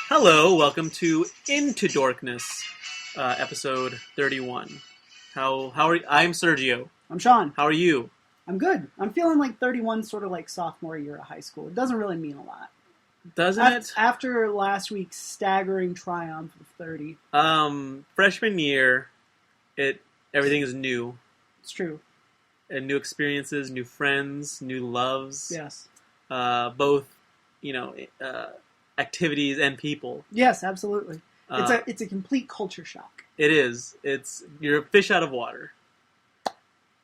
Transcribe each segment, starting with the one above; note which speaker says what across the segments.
Speaker 1: Hello, welcome to Into Dorkness, episode 31. How are you? I'm Sergio.
Speaker 2: I'm Sean.
Speaker 1: How are you?
Speaker 2: I'm good. I'm feeling like 31, sort of like sophomore year of high school. It doesn't really mean a lot.
Speaker 1: Doesn't it?
Speaker 2: After last week's staggering triumph of 30.
Speaker 1: Freshman year, everything is new.
Speaker 2: It's true.
Speaker 1: And new experiences, new friends, new loves.
Speaker 2: Yes.
Speaker 1: Both, activities and people.
Speaker 2: Yes, absolutely. It's a complete culture shock.
Speaker 1: It is. You're a fish out of water.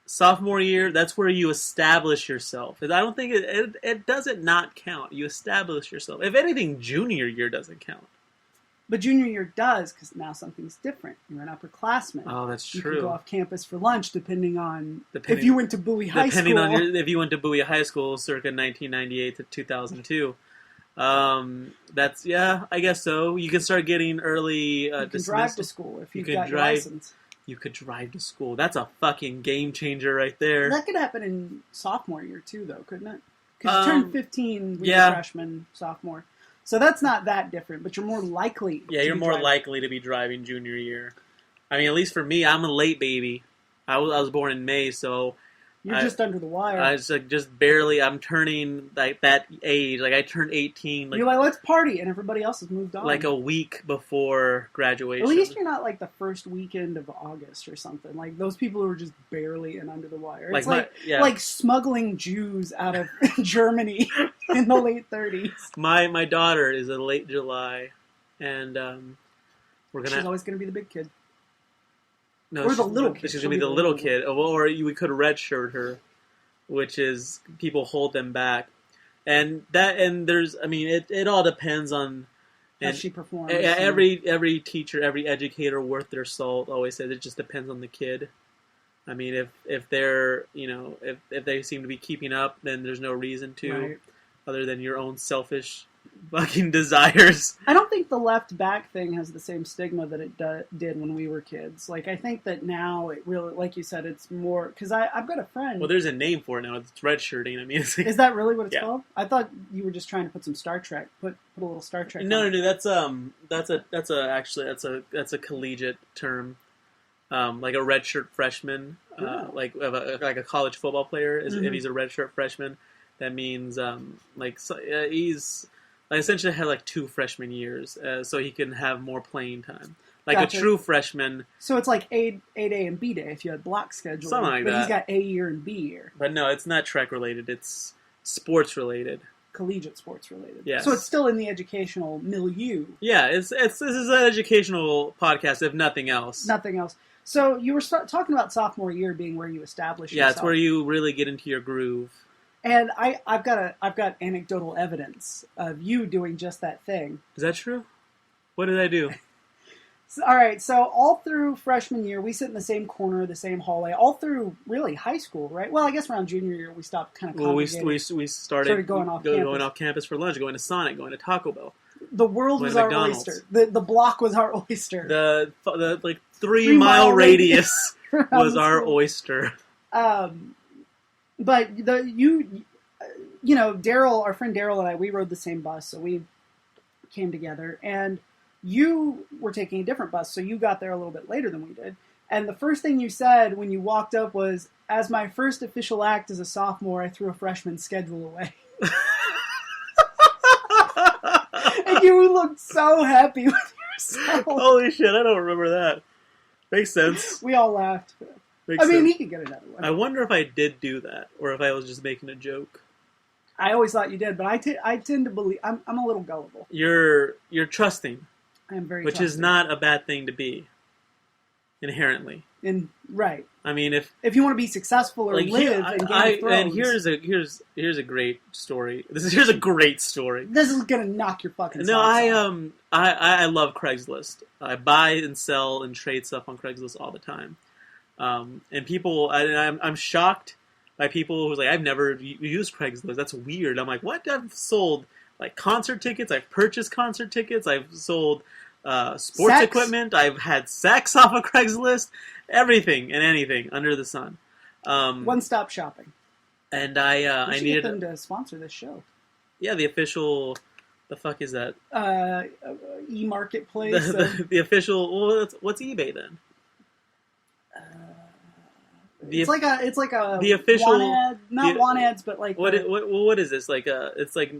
Speaker 1: Sophomore year, that's where you establish yourself. I don't think it doesn't not count. You establish yourself. If anything, junior year doesn't count.
Speaker 2: But junior year does, because now something's different. You're an upperclassman.
Speaker 1: Oh, that's true.
Speaker 2: You can go off campus for lunch, depending if you went to Bowie High School.
Speaker 1: Depending on if you went to Bowie High School, circa 1998 to 2002. I guess so. You can start getting early
Speaker 2: you can
Speaker 1: dismissal.
Speaker 2: drive to school if you've got your license.
Speaker 1: You could drive to school. That's a fucking game changer right there.
Speaker 2: That could happen in sophomore year too, though, couldn't it? Because you turn 15 when you're freshman, sophomore. So that's not that different, but you're more likely.
Speaker 1: Yeah, you're more likely to be driving junior year. I mean, at least for me, I'm a late baby. I was born in May, so
Speaker 2: you're just under the wire.
Speaker 1: I was just barely. I'm turning like that age. Like I turned 18.
Speaker 2: You're like, let's party, and everybody else has moved on.
Speaker 1: Like a week before graduation.
Speaker 2: At least you're not like the first weekend of August or something. Like those people who are just barely in under the wire. It's like smuggling Jews out of Germany in the late 30s.
Speaker 1: My daughter is a late July, and
Speaker 2: She's always gonna be the big kid.
Speaker 1: No,
Speaker 2: or the little kid.
Speaker 1: She's going to be the little kid. Or we could redshirt her, which is people hold them back. And there's, I mean, it all depends on
Speaker 2: how she performs.
Speaker 1: Every teacher, every educator worth their salt always says it just depends on the kid. I mean, if they're, if they seem to be keeping up, then there's no reason to, other than your own selfish fucking desires.
Speaker 2: I don't think the left back thing has the same stigma that it did when we were kids. Like, I think that now it really, like you said, it's more, because I've got a friend.
Speaker 1: Well, there's a name for it now. It's redshirting. I mean, it's like,
Speaker 2: is that really what it's called? I thought you were just trying to put some Star Trek, put a little Star Trek.
Speaker 1: No. That's a collegiate term. Like a redshirt freshman, like a college football player is if he's a redshirt freshman, that means he's. I essentially had like 2 freshman years, so he can have more playing time. Like a true freshman.
Speaker 2: So it's like 8A and B day if you had block schedule.
Speaker 1: Something like that.
Speaker 2: But he's got A year and B year.
Speaker 1: But no, it's not Trek related. It's sports related.
Speaker 2: Collegiate sports related.
Speaker 1: Yes.
Speaker 2: So it's still in the educational milieu.
Speaker 1: Yeah, this is an educational podcast, if nothing else.
Speaker 2: Nothing else. So you were talking about sophomore year being where you establish yourself.
Speaker 1: Yeah, it's where you really get into your groove.
Speaker 2: And I've got anecdotal evidence of you doing just that thing.
Speaker 1: Is that true? What did I do?
Speaker 2: All right, so all through freshman year, we sit in the same corner of the same hallway. All through really high school, right? Well, I guess around junior year we stopped kind of congregating.
Speaker 1: Well, we started going off campus for lunch, going to Sonic, going to Taco Bell.
Speaker 2: The world was our oyster. The block was our oyster.
Speaker 1: The like 3-mile radius was our oyster.
Speaker 2: But Daryl, our friend Daryl and I, we rode the same bus, so we came together. And you were taking a different bus, so you got there a little bit later than we did. And the first thing you said when you walked up was, "As my first official act as a sophomore, I threw a freshman schedule away." And you looked so happy with yourself.
Speaker 1: Holy shit, I don't remember that. Makes sense.
Speaker 2: We all laughed.
Speaker 1: Makes
Speaker 2: sense.
Speaker 1: He
Speaker 2: could get another one.
Speaker 1: I wonder if I did do that, or if I was just making a joke.
Speaker 2: I always thought you did, but I tend to believe... I'm a little gullible.
Speaker 1: You're trusting.
Speaker 2: I am very
Speaker 1: Which
Speaker 2: trusting.
Speaker 1: is not a bad thing to be. Inherently.
Speaker 2: Right.
Speaker 1: I mean, if
Speaker 2: you want to be successful or live in Game of Thrones...
Speaker 1: And here's a great story. Here's a great story.
Speaker 2: This is gonna knock your fucking
Speaker 1: No,
Speaker 2: socks off.
Speaker 1: I love Craigslist. I buy and sell and trade stuff on Craigslist all the time. And people, I'm shocked by people who's like, I've never used Craigslist. That's weird. I'm like, what? I've sold like concert tickets. I've purchased concert tickets. I've sold sports equipment. I've had sex off of Craigslist. Everything and anything under the sun.
Speaker 2: One-stop shopping.
Speaker 1: And I needed
Speaker 2: them to sponsor this show.
Speaker 1: Yeah, the official The fuck is that?
Speaker 2: E-marketplace.
Speaker 1: The official. Well, what's eBay then?
Speaker 2: It's like a
Speaker 1: the official
Speaker 2: want ad, not want ads, but like
Speaker 1: what is this like? It's like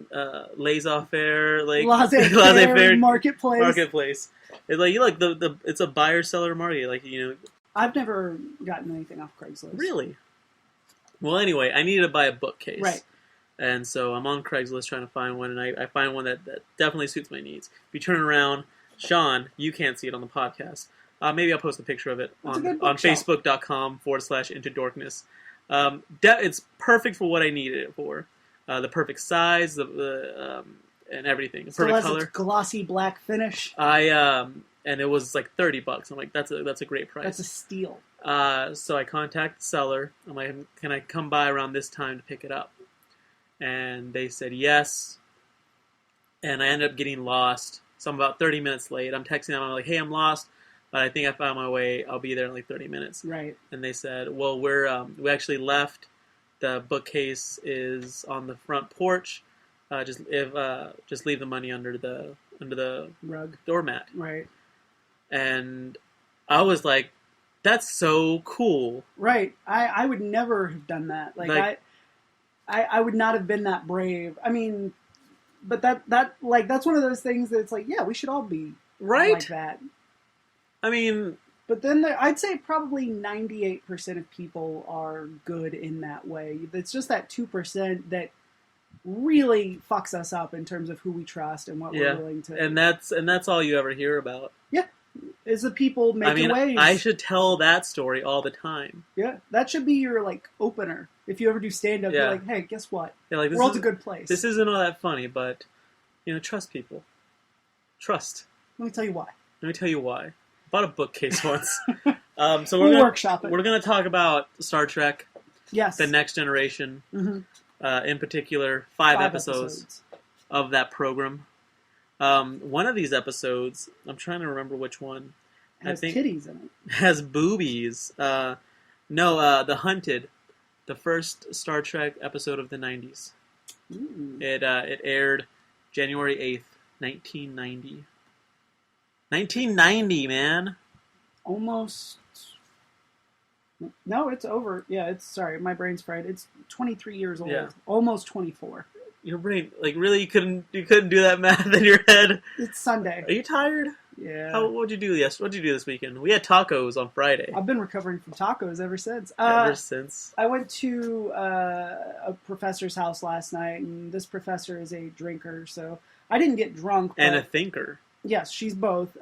Speaker 1: laissez-faire, like
Speaker 2: laissez-faire
Speaker 1: marketplace. It's like the it's a buyer seller market, like
Speaker 2: I've never gotten anything off Craigslist.
Speaker 1: Really? Well, anyway, I needed to buy a bookcase,
Speaker 2: right?
Speaker 1: And so I'm on Craigslist trying to find one, and I find one that definitely suits my needs. If you turn around, Sean, you can't see it on the podcast. Maybe I'll post a picture of it on Facebook.com/Into Dorkness. It's perfect for what I needed it for. The perfect size, the and everything.
Speaker 2: Still
Speaker 1: perfect
Speaker 2: has
Speaker 1: color.
Speaker 2: Its glossy black finish.
Speaker 1: And it was like $30. I'm like, that's a great price.
Speaker 2: That's a steal.
Speaker 1: So I contact the seller. I'm like, can I come by around this time to pick it up? And they said yes. And I ended up getting lost. So I'm about 30 minutes late. I'm texting them. I'm like, hey, I'm lost, but I think I found my way. I'll be there in like 30 minutes.
Speaker 2: Right.
Speaker 1: And they said, well, we actually left. The bookcase is on the front porch. Just leave the money under the
Speaker 2: rug
Speaker 1: doormat.
Speaker 2: Right.
Speaker 1: And I was like, that's so cool.
Speaker 2: Right. I would never have done that. Like I would not have been that brave. I mean, but that's one of those things that's like, yeah, we should all be like that.
Speaker 1: I mean,
Speaker 2: but then I'd say probably 98% of people are good in that way. It's just that 2% that really fucks us up in terms of who we trust and what we're willing to.
Speaker 1: And that's all you ever hear about.
Speaker 2: Yeah. Is the people making waves.
Speaker 1: I should tell that story all the time.
Speaker 2: Yeah. That should be your like opener. If you ever do stand up, you're like, hey, guess what?
Speaker 1: Yeah, like,
Speaker 2: world's a good place.
Speaker 1: This isn't all that funny, but trust people. Trust.
Speaker 2: Let me tell you why.
Speaker 1: Bought a bookcase once. So
Speaker 2: we'll workshop it.
Speaker 1: We're going to talk about Star Trek.
Speaker 2: Yes.
Speaker 1: The Next Generation.
Speaker 2: Mm-hmm.
Speaker 1: In particular, 5 episodes of that program. One of these episodes, I'm trying to remember which one.
Speaker 2: Has titties in it.
Speaker 1: Has boobies. No, The Hunted. The first Star Trek episode of the 90s.
Speaker 2: Ooh.
Speaker 1: It aired January 8th, 1990. 1990, man.
Speaker 2: Almost. No, it's over. Yeah, sorry, my brain's fried. It's 23 years old.
Speaker 1: Yeah.
Speaker 2: Almost 24.
Speaker 1: Your brain, like, really, you couldn't do that math in your head?
Speaker 2: It's Sunday.
Speaker 1: Are you tired?
Speaker 2: Yeah.
Speaker 1: What'd you do this weekend? We had tacos on Friday.
Speaker 2: I've been recovering from tacos ever since. I went to a professor's house last night, and this professor is a drinker, so I didn't get drunk.
Speaker 1: And a thinker.
Speaker 2: Yes, she's both.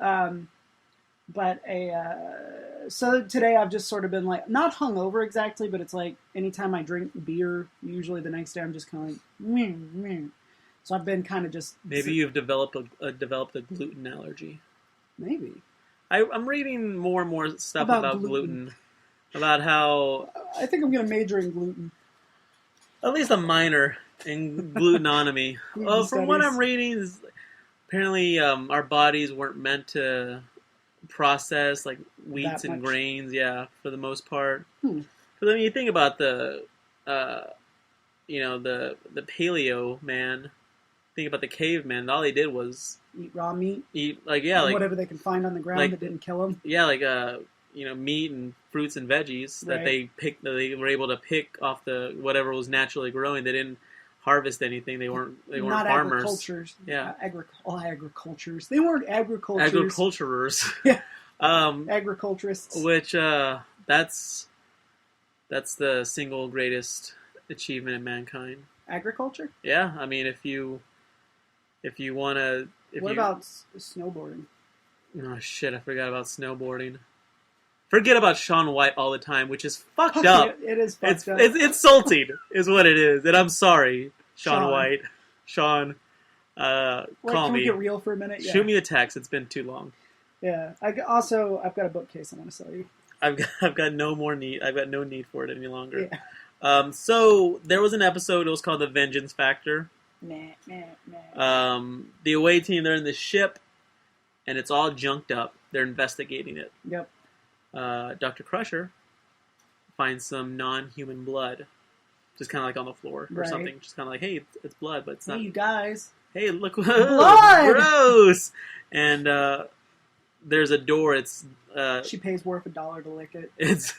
Speaker 2: So today I've just sort of been like, not hungover exactly, but it's like anytime I drink beer, usually the next day I'm just kind of like, So I've been kind of just...
Speaker 1: Maybe you've developed a gluten allergy.
Speaker 2: Maybe.
Speaker 1: I'm reading more and more stuff about gluten. About how...
Speaker 2: I think I'm going to major in gluten.
Speaker 1: At least a minor in glutenonomy. Well, from what I'm reading, apparently our bodies weren't meant to process like wheats and grains, for the most part. Because I mean, you think about the paleo man. Think about the caveman. All they did was
Speaker 2: eat raw meat.
Speaker 1: Whatever
Speaker 2: they can find on the ground that didn't kill them.
Speaker 1: Yeah, meat and fruits and veggies that they picked. That they were able to pick off the whatever was naturally growing. They didn't harvest anything. They weren't farmers.
Speaker 2: Agricultures.
Speaker 1: Yeah,
Speaker 2: agricultures. They weren't agricultures.
Speaker 1: Agriculturers.
Speaker 2: Yeah. Agriculturists.
Speaker 1: Which that's the single greatest achievement in mankind.
Speaker 2: Agriculture.
Speaker 1: Yeah, I mean, if you want to.
Speaker 2: What about snowboarding?
Speaker 1: Oh shit! I forgot about snowboarding. Forget about Shaun White all the time, which is fucked up.
Speaker 2: It is fucked up.
Speaker 1: It's insulting, is what it is, and I'm sorry, Shaun White. Sean, call me.
Speaker 2: Can we get real for a minute? Yeah.
Speaker 1: Shoot me a text. It's been too long.
Speaker 2: Yeah. I've got a bookcase I want to sell you.
Speaker 1: I've got no more need. I've got no need for it any longer.
Speaker 2: Yeah.
Speaker 1: So there was an episode. It was called The Vengeance Factor. The away team, they're in the ship, and it's all junked up. They're investigating it.
Speaker 2: Yep.
Speaker 1: Dr. Crusher finds some non-human blood, just kind of like on the floor or something. Just kind of like, hey, it's blood, but it's not.
Speaker 2: Hey, you guys.
Speaker 1: hey, look,
Speaker 2: Blood!
Speaker 1: gross. And there's a door. It's
Speaker 2: she pays Worf $1 to lick it.
Speaker 1: It's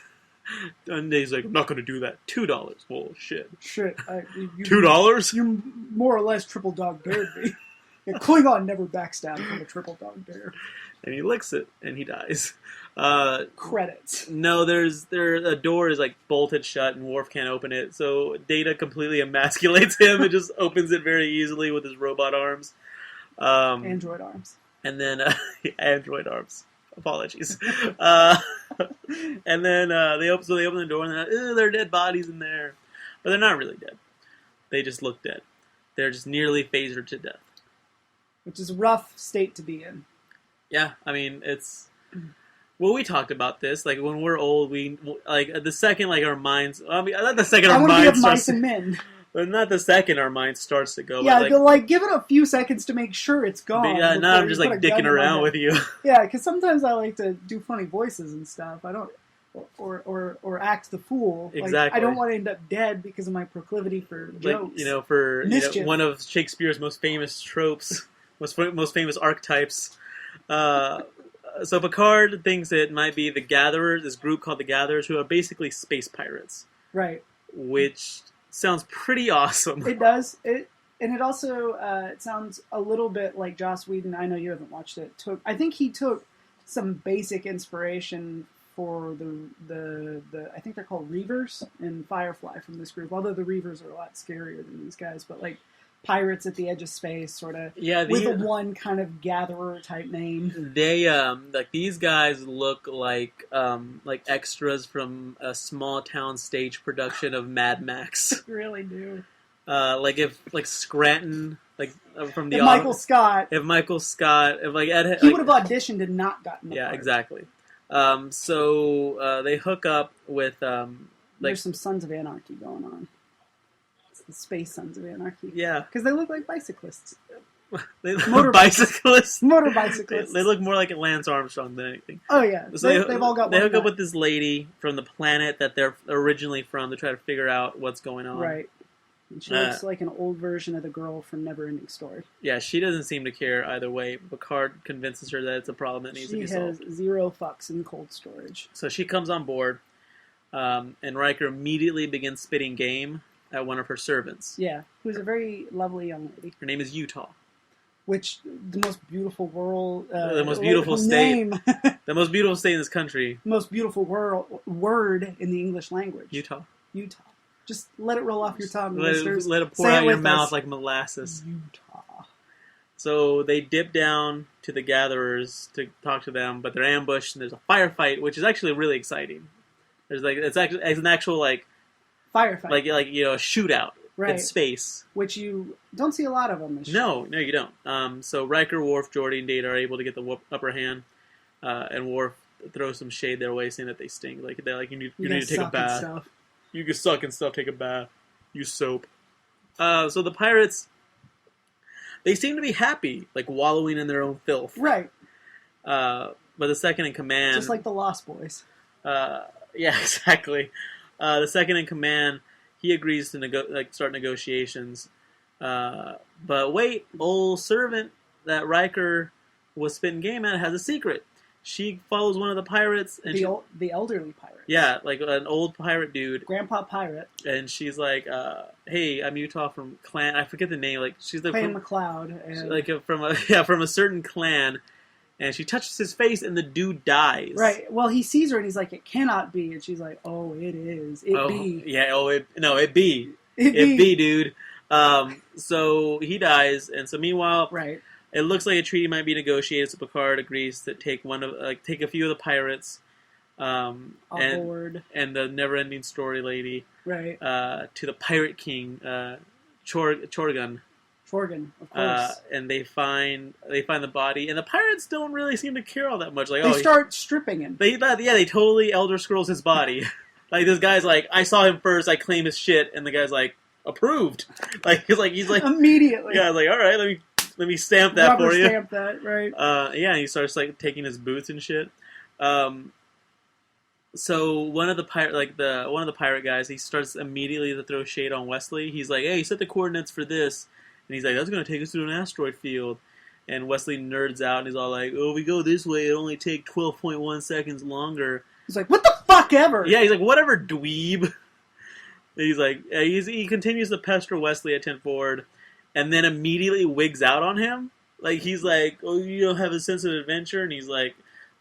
Speaker 1: and he's like, I'm not going to do that. $2. Well, shit.
Speaker 2: Shit.
Speaker 1: $2?
Speaker 2: You more or less triple dog dared me. Yeah, Klingon never backs down from a triple dog dare.
Speaker 1: And he licks it, and he dies.
Speaker 2: Credits.
Speaker 1: No, a door is like bolted shut, and Worf can't open it. So Data completely emasculates him and just opens it very easily with his robot arms.
Speaker 2: Android arms.
Speaker 1: And then android arms. Apologies. And then they open the door, and there are dead bodies in there, but they're not really dead. They just look dead. They're just nearly phasered to death.
Speaker 2: Which is a rough state to be in.
Speaker 1: Yeah, I mean, it's... Well, we talked about this. Like, when we're old, the second, like, our minds... I mean, not the second our minds...
Speaker 2: I want to be of mice and men.
Speaker 1: But not the second our mind starts to go.
Speaker 2: Yeah, but like, give it a few seconds to make sure it's gone.
Speaker 1: Yeah, now I'm just, like, dicking around with you.
Speaker 2: Yeah, because sometimes I like to do funny voices and stuff. I don't... Or act the fool.
Speaker 1: Exactly.
Speaker 2: Like, I don't want to end up dead because of my proclivity for jokes.
Speaker 1: Like, one of Shakespeare's most famous tropes... most famous archetypes. So Picard thinks it might be the Gatherers, this group called the Gatherers, who are basically space pirates.
Speaker 2: Right.
Speaker 1: Which sounds pretty awesome.
Speaker 2: It does. It also it sounds a little bit like Joss Whedon. I know you haven't watched it. I think he took some basic inspiration for the I think they're called Reavers in Firefly from this group. Although the Reavers are a lot scarier than these guys, but like pirates at the edge of space, sort of, with a one kind of gatherer type name.
Speaker 1: They like these guys look like extras from a small town stage production of Mad Max.
Speaker 2: They really do.
Speaker 1: Like Scranton, from the
Speaker 2: Michael Scott,
Speaker 1: if like Ed,
Speaker 2: he would have auditioned and not gotten the part.
Speaker 1: Exactly. So they hook up with
Speaker 2: there's some Sons of Anarchy going on. The Space Sons of Anarchy.
Speaker 1: Yeah.
Speaker 2: Because they look like bicyclists.
Speaker 1: Bicyclists?
Speaker 2: Motor bicyclists.
Speaker 1: They look more like Lance Armstrong than anything.
Speaker 2: Oh, yeah.
Speaker 1: So they've all got. They hook up with this lady from the planet that they're originally from to try to figure out what's going on.
Speaker 2: Right. And she looks like an old version of the girl from Neverending Story.
Speaker 1: Yeah, she doesn't seem to care either way. Picard convinces her that it's a problem that needs to be solved.
Speaker 2: She has 0 fucks in cold storage.
Speaker 1: So she comes on board, and Riker immediately begins spitting game at one of her servants.
Speaker 2: Yeah, who's a very lovely young lady.
Speaker 1: Her name is Utah.
Speaker 2: Which, the most beautiful world...
Speaker 1: the most beautiful state. The most beautiful state in this country.
Speaker 2: The most beautiful word in the English language.
Speaker 1: Utah.
Speaker 2: Just let it roll off your tongue,
Speaker 1: let it pour out your mouth like molasses.
Speaker 2: Utah.
Speaker 1: So they dip down to the Gatherers to talk to them, but they're ambushed, and there's a firefight, which is actually really exciting. There's it's an actual
Speaker 2: firefight,
Speaker 1: like a shootout in space,
Speaker 2: which you don't see a lot of them.
Speaker 1: No, you don't. So Riker, Worf, Geordi, and Data are able to get the upper hand, and Worf throws some shade their way, saying that they stink. They're like, you need to take a bath. You can suck and stuff. Take a bath. Use soap. So the pirates, they seem to be happy, wallowing in their own filth.
Speaker 2: Right.
Speaker 1: But the second in command,
Speaker 2: just like the Lost Boys.
Speaker 1: Yeah, exactly. The second in command, he agrees to start negotiations. But wait, old servant that Riker was spitting game at has a secret. She follows one of the pirates, and
Speaker 2: the elderly pirate.
Speaker 1: Yeah, like an old pirate dude,
Speaker 2: Grandpa Pirate.
Speaker 1: And she's like, "Hey, I'm Utah from clan. I forget the name. She's
Speaker 2: Clan McLeod,
Speaker 1: and from a certain clan." And she touches his face, and the dude dies.
Speaker 2: Right. Well, he sees her, and he's like, "It cannot be." And she's like, "Oh, it is. It be."
Speaker 1: Yeah. It be. It be, dude. So he dies, and so meanwhile,
Speaker 2: right.
Speaker 1: It looks like a treaty might be negotiated. So Picard agrees to take take a few of the pirates,
Speaker 2: on board,
Speaker 1: and the never-ending story lady,
Speaker 2: right,
Speaker 1: to the Pirate King, Chorgan.
Speaker 2: Chorgan, of course.
Speaker 1: And they find the body, and the pirates don't really seem to care all that much.
Speaker 2: They start stripping him.
Speaker 1: They totally Elder Scrolls his body. This guy's like, I saw him first, I claim his shit, and the guy's like, approved. He's like
Speaker 2: immediately.
Speaker 1: Yeah, all right, let me stamp that
Speaker 2: Rubber
Speaker 1: for you.
Speaker 2: Stamp that, right?
Speaker 1: And he starts taking his boots and shit. So one of the pirate guys, he starts immediately to throw shade on Wesley. He's like, "Hey, set the coordinates for this," And he's like, that's going to take us through an asteroid field. And Wesley nerds out, and he's all like, oh, we go this way, it'll only take 12.1 seconds longer.
Speaker 2: He's like, what the fuck ever?
Speaker 1: Yeah, he's like, whatever, dweeb. He's like, he continues to pester Wesley at 10 forward, and then immediately wigs out on him. Like, he's like, oh, you don't have a sense of adventure? And he's like,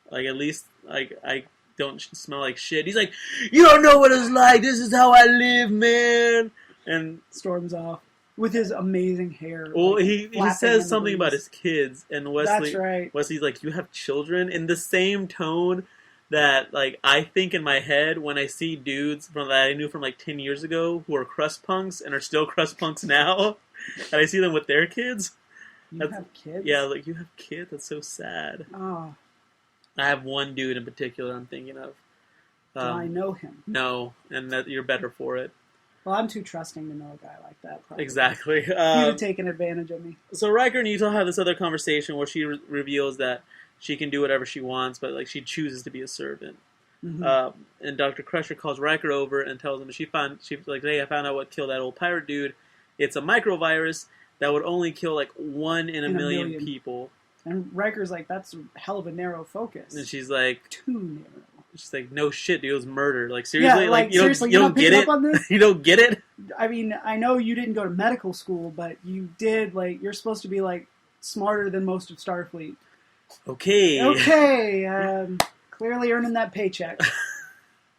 Speaker 1: at least, like, I don't smell like shit. He's like, you don't know what it's like, this is how I live, man. And
Speaker 2: storms off. With his amazing hair.
Speaker 1: Well,
Speaker 2: like,
Speaker 1: he says something about his kids, and
Speaker 2: That's right.
Speaker 1: Wesley's like, you have children? In the same tone that, like, I think in my head when I see dudes that I knew from, like, 10 years ago who are crust punks and are still crust punks now, and I see them with their kids.
Speaker 2: You have kids?
Speaker 1: Yeah, like, you have kids? That's so sad.
Speaker 2: Oh.
Speaker 1: I have one dude in particular I'm thinking of.
Speaker 2: Do I know him?
Speaker 1: No, and that you're better for it.
Speaker 2: Well, I'm too trusting to know a guy like that, probably.
Speaker 1: Exactly.
Speaker 2: You'd have taken advantage of me.
Speaker 1: So Riker and Utah have this other conversation where she reveals that she can do whatever she wants, but like she chooses to be a servant.
Speaker 2: Mm-hmm.
Speaker 1: And Dr. Crusher calls Riker over and tells him she's like, hey, I found out what killed that old pirate dude. It's a microvirus that would only kill like 1 in a million people.
Speaker 2: And Riker's like, that's a hell of a narrow focus.
Speaker 1: And she's like,
Speaker 2: too narrow.
Speaker 1: She's like, no shit, dude, it was murder. Like, seriously?
Speaker 2: Yeah,
Speaker 1: like, you
Speaker 2: seriously,
Speaker 1: don't get it? You don't get it?
Speaker 2: I mean, I know you didn't go to medical school, but you did, like, you're supposed to be, like, smarter than most of Starfleet.
Speaker 1: Okay.
Speaker 2: Clearly earning that paycheck.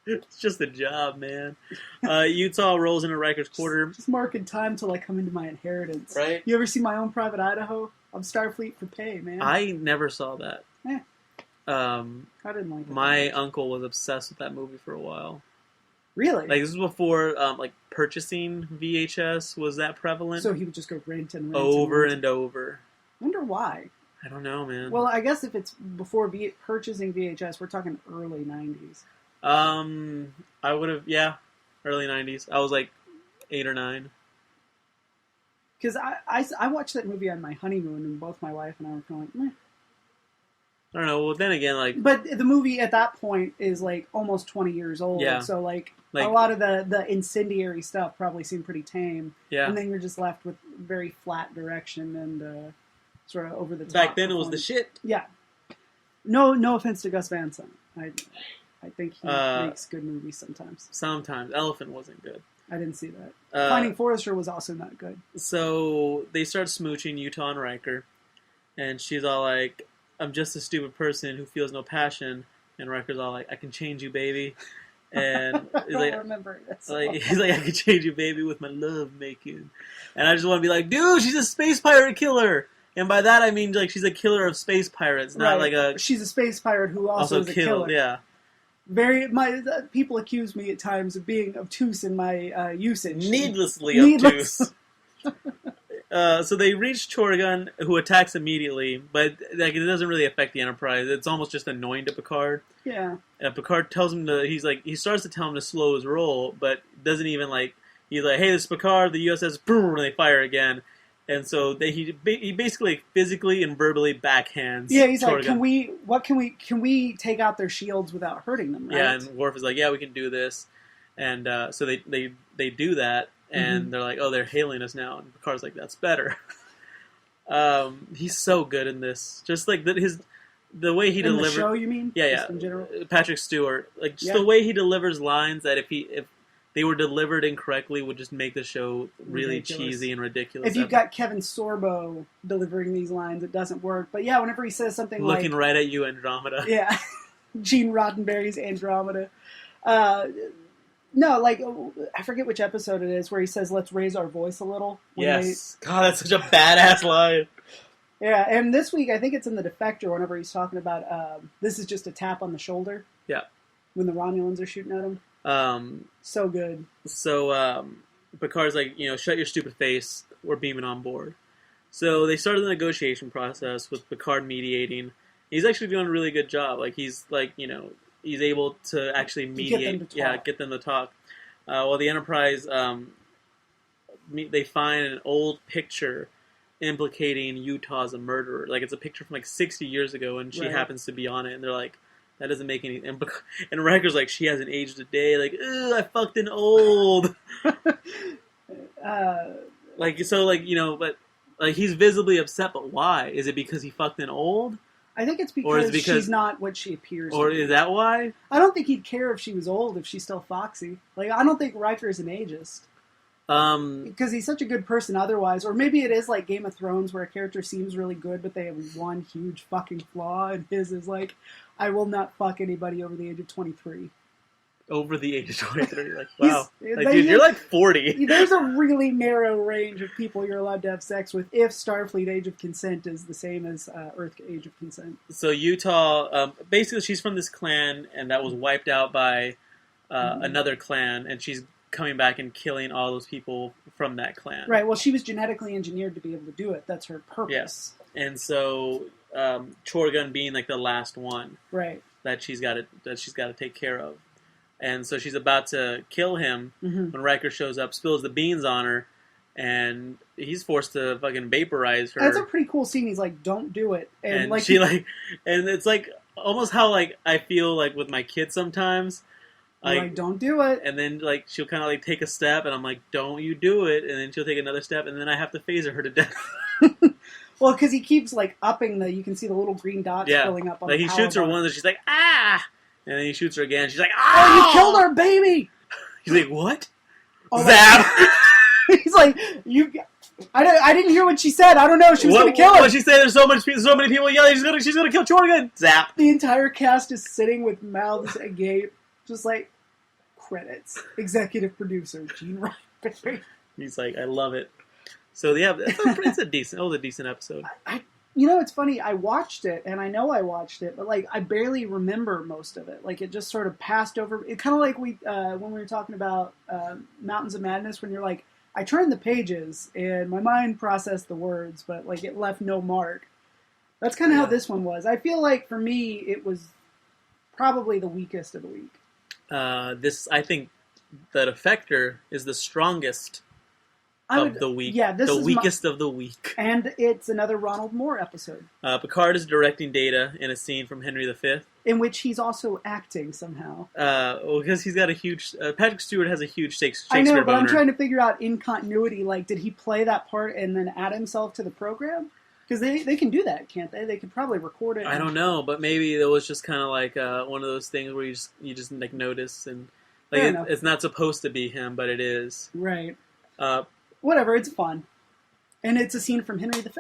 Speaker 1: It's just a job, man. Utah rolls into Riker's quarter.
Speaker 2: Just marking time till I come into my inheritance.
Speaker 1: Right?
Speaker 2: You ever see My Own Private Idaho? I'm Starfleet for pay, man.
Speaker 1: I never saw that.
Speaker 2: I didn't like it.
Speaker 1: My uncle was obsessed with that movie for a while.
Speaker 2: Really?
Speaker 1: Like, this was before, like, purchasing VHS was that prevalent.
Speaker 2: So he would just go rent and rent.
Speaker 1: Over and over.
Speaker 2: I wonder why.
Speaker 1: I don't know, man.
Speaker 2: Well, I guess if it's before purchasing VHS, we're talking early 90s.
Speaker 1: I would have, early 90s. I was, like, 8 or 9.
Speaker 2: Because I watched that movie on my honeymoon, and both my wife and I were kind of like, meh.
Speaker 1: I don't know. Well, then again, like...
Speaker 2: But the movie at that point is, like, almost 20 years old.
Speaker 1: Yeah.
Speaker 2: So, like a lot of the incendiary stuff probably seemed pretty tame.
Speaker 1: Yeah.
Speaker 2: And then you're just left with very flat direction and sort of over the top.
Speaker 1: Back then, it was the shit.
Speaker 2: Yeah. No offense to Gus Van Sant. I think he makes good movies sometimes.
Speaker 1: Sometimes. Elephant wasn't good.
Speaker 2: I didn't see that. Finding Forrester was also not good.
Speaker 1: So, they start smooching Utah and Riker. And she's all like... I'm just a stupid person who feels no passion. And Riker's all like, I can change you, baby. And he's like,
Speaker 2: remember this.
Speaker 1: He's like, I can change you, baby, with my love making. And I just want to be like, dude, she's a space pirate killer. And by that I mean, like, she's a killer of space pirates, not like a...
Speaker 2: She's a space pirate who also is a killer.
Speaker 1: Yeah.
Speaker 2: People accuse me at times of being obtuse in my usage.
Speaker 1: Needlessly obtuse. So they reach Chorgan, who attacks immediately, but like it doesn't really affect the Enterprise. It's almost just annoying to Picard.
Speaker 2: Yeah.
Speaker 1: Picard tells him he starts to tell him to slow his roll, but doesn't even like. He's like, "Hey, this is Picard." The USS, boom, and they fire again, and so he basically physically and verbally backhands.
Speaker 2: Yeah, he's
Speaker 1: Chorgan.
Speaker 2: like, can we take out their shields without hurting them? Right?
Speaker 1: Yeah, and Worf is like, "Yeah, we can do this," and so they do that. And they're like, oh, they're hailing us now. And Picard's like, that's better. He's so good in this. Just like the way he delivers.
Speaker 2: The show, you mean?
Speaker 1: Yeah,
Speaker 2: just in general?
Speaker 1: Patrick Stewart. Like, just the way he delivers lines that if they were delivered incorrectly would just make the show really cheesy and ridiculous.
Speaker 2: If you've got Kevin Sorbo delivering these lines, it doesn't work. But yeah, whenever he says something
Speaker 1: Looking right at you, Andromeda.
Speaker 2: Yeah. Gene Roddenberry's Andromeda. No, like, I forget which episode it is where he says, let's raise our voice a little.
Speaker 1: Yes. God, that's such a badass line.
Speaker 2: Yeah, and this week, I think it's in The Defector, whenever he's talking about, this is just a tap on the shoulder.
Speaker 1: Yeah.
Speaker 2: When the Romulans are shooting at him. So good.
Speaker 1: So, Picard's like, shut your stupid face. We're beaming on board. So they started the negotiation process with Picard mediating. He's actually doing a really good job. Like, he's like, he's able to actually mediate, get them to talk. Well, the Enterprise, they find an old picture implicating Utah as a murderer. Like, it's a picture from like 60 years ago, and she happens to be on it. And they're like, that doesn't make any. And Riker's like, she hasn't aged a day. Like, I fucked an old. But Like, he's visibly upset, but why? Is it because he fucked an old?
Speaker 2: I think it's
Speaker 1: Or is
Speaker 2: because,
Speaker 1: it because
Speaker 2: she's not what she appears
Speaker 1: Or
Speaker 2: to be.
Speaker 1: is that why?
Speaker 2: I don't think he'd care if she was old, if she's still foxy. Like, I don't think Riker is an ageist. Because he's such a good person otherwise. Or maybe it is like Game of Thrones, where a character seems really good, but they have one huge fucking flaw, and his is like, I will not fuck anybody over the age of 23.
Speaker 1: Over the age of 23. Like, wow. Like,
Speaker 2: they-
Speaker 1: dude, you're like 40.
Speaker 2: There's a really narrow range of people you're allowed to have sex with if Starfleet age of consent is the same as Earth age of consent.
Speaker 1: So Utah, basically she's from this clan, and that was wiped out by another clan, and she's coming back and killing all those people from that clan.
Speaker 2: Right, well, she was genetically engineered to be able to do it. That's her purpose.
Speaker 1: Yeah. And so Chorgun being like the last one
Speaker 2: Right.
Speaker 1: that she's got to take care of. And so she's about to kill him
Speaker 2: Mm-hmm.
Speaker 1: when Riker shows up, spills the beans on her, and he's forced to fucking vaporize her.
Speaker 2: That's a pretty cool scene. He's like, "Don't do it,"
Speaker 1: And
Speaker 2: like
Speaker 1: she and it's like almost how like I feel like with my kids sometimes.
Speaker 2: like, "Don't do it."
Speaker 1: And then like she'll kind of like take a step, and I'm like, "Don't you do it!" And then she'll take another step, and then I have to phaser her to death.
Speaker 2: Well, because he keeps like upping you can see the little green dots filling up on
Speaker 1: like
Speaker 2: the
Speaker 1: he
Speaker 2: power
Speaker 1: shoots her
Speaker 2: bar.
Speaker 1: once, and she's like, "Ah!" And then he shoots her again. She's like,
Speaker 2: Oh,
Speaker 1: "Ah!"
Speaker 2: you killed our baby!
Speaker 1: He's like, "What?"
Speaker 2: Oh,
Speaker 1: Zap.
Speaker 2: He's like, "You." I didn't hear what she said. I don't know. She was going to kill him.
Speaker 1: What she say? There's so many people yelling. She's gonna kill Chorgan. Zap.
Speaker 2: The entire cast is sitting with mouths agape, just like credits. Executive producer Gene Roddenberry.
Speaker 1: He's like, I love it. So yeah, it's a decent episode.
Speaker 2: You know, it's funny. I watched it, and I know I watched it, but like I barely remember most of it. Like it just sort of passed over. It kind of like when we were talking about Mountains of Madness, when you're like, I turned the pages and my mind processed the words, but like it left no mark. That's kind of how this one was. I feel like for me, it was probably the weakest of the week.
Speaker 1: I think that Effector is the strongest of the week.
Speaker 2: Yeah, this
Speaker 1: the
Speaker 2: is
Speaker 1: weakest of the week.
Speaker 2: And it's another Ronald Moore episode.
Speaker 1: Picard is directing Data in a scene from Henry V.
Speaker 2: In which he's also acting somehow.
Speaker 1: Because he's got a huge... Patrick Stewart has a huge Shakespeare
Speaker 2: I know, but
Speaker 1: boner.
Speaker 2: I'm trying to figure out in continuity, like, did he play that part and then add himself to the program? Because they can do that, can't they? They could probably record it.
Speaker 1: I don't know, but maybe it was just kind of like one of those things where you just like notice, and like it's not supposed to be him, but it is.
Speaker 2: Right.
Speaker 1: Whatever,
Speaker 2: it's fun. And it's a scene from Henry V.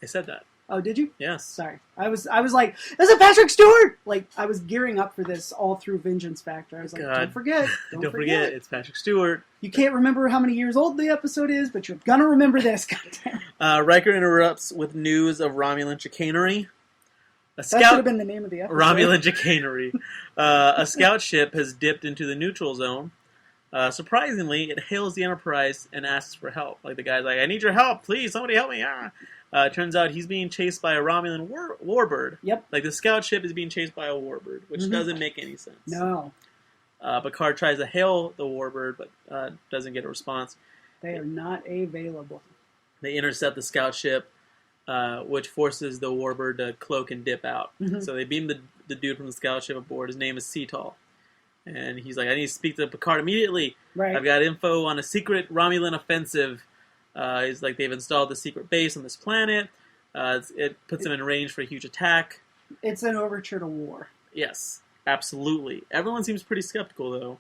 Speaker 1: I said that.
Speaker 2: Oh, did you?
Speaker 1: Yes.
Speaker 2: Sorry. I was like, is it Patrick Stewart? Like, I was gearing up for this all through Vengeance Factor. I was like, don't forget.
Speaker 1: Don't forget, it's Patrick Stewart.
Speaker 2: You can't remember how many years old the episode is, but you're gonna remember this. Goddamn.
Speaker 1: Riker interrupts with news of Romulan chicanery.
Speaker 2: That should have been the name of the episode.
Speaker 1: Romulan chicanery. A scout ship has dipped into the neutral zone. Surprisingly, it hails the Enterprise and asks for help. Like the guy's like, I need your help, please, somebody help me. Turns out he's being chased by a Romulan warbird.
Speaker 2: Yep.
Speaker 1: Like the scout ship is being chased by a warbird, which doesn't make any sense.
Speaker 2: No.
Speaker 1: Picard tries to hail the warbird, but doesn't get a response.
Speaker 2: They are not available.
Speaker 1: They intercept the scout ship, which forces the warbird to cloak and dip out. So they beam the dude from the scout ship aboard. His name is Cetal. And he's like, I need to speak to Picard immediately.
Speaker 2: Right.
Speaker 1: I've got info on a secret Romulan offensive. He's like, they've installed the secret base on this planet. It puts them in range for a huge attack.
Speaker 2: It's an overture to war.
Speaker 1: Yes, absolutely. Everyone seems pretty skeptical, though.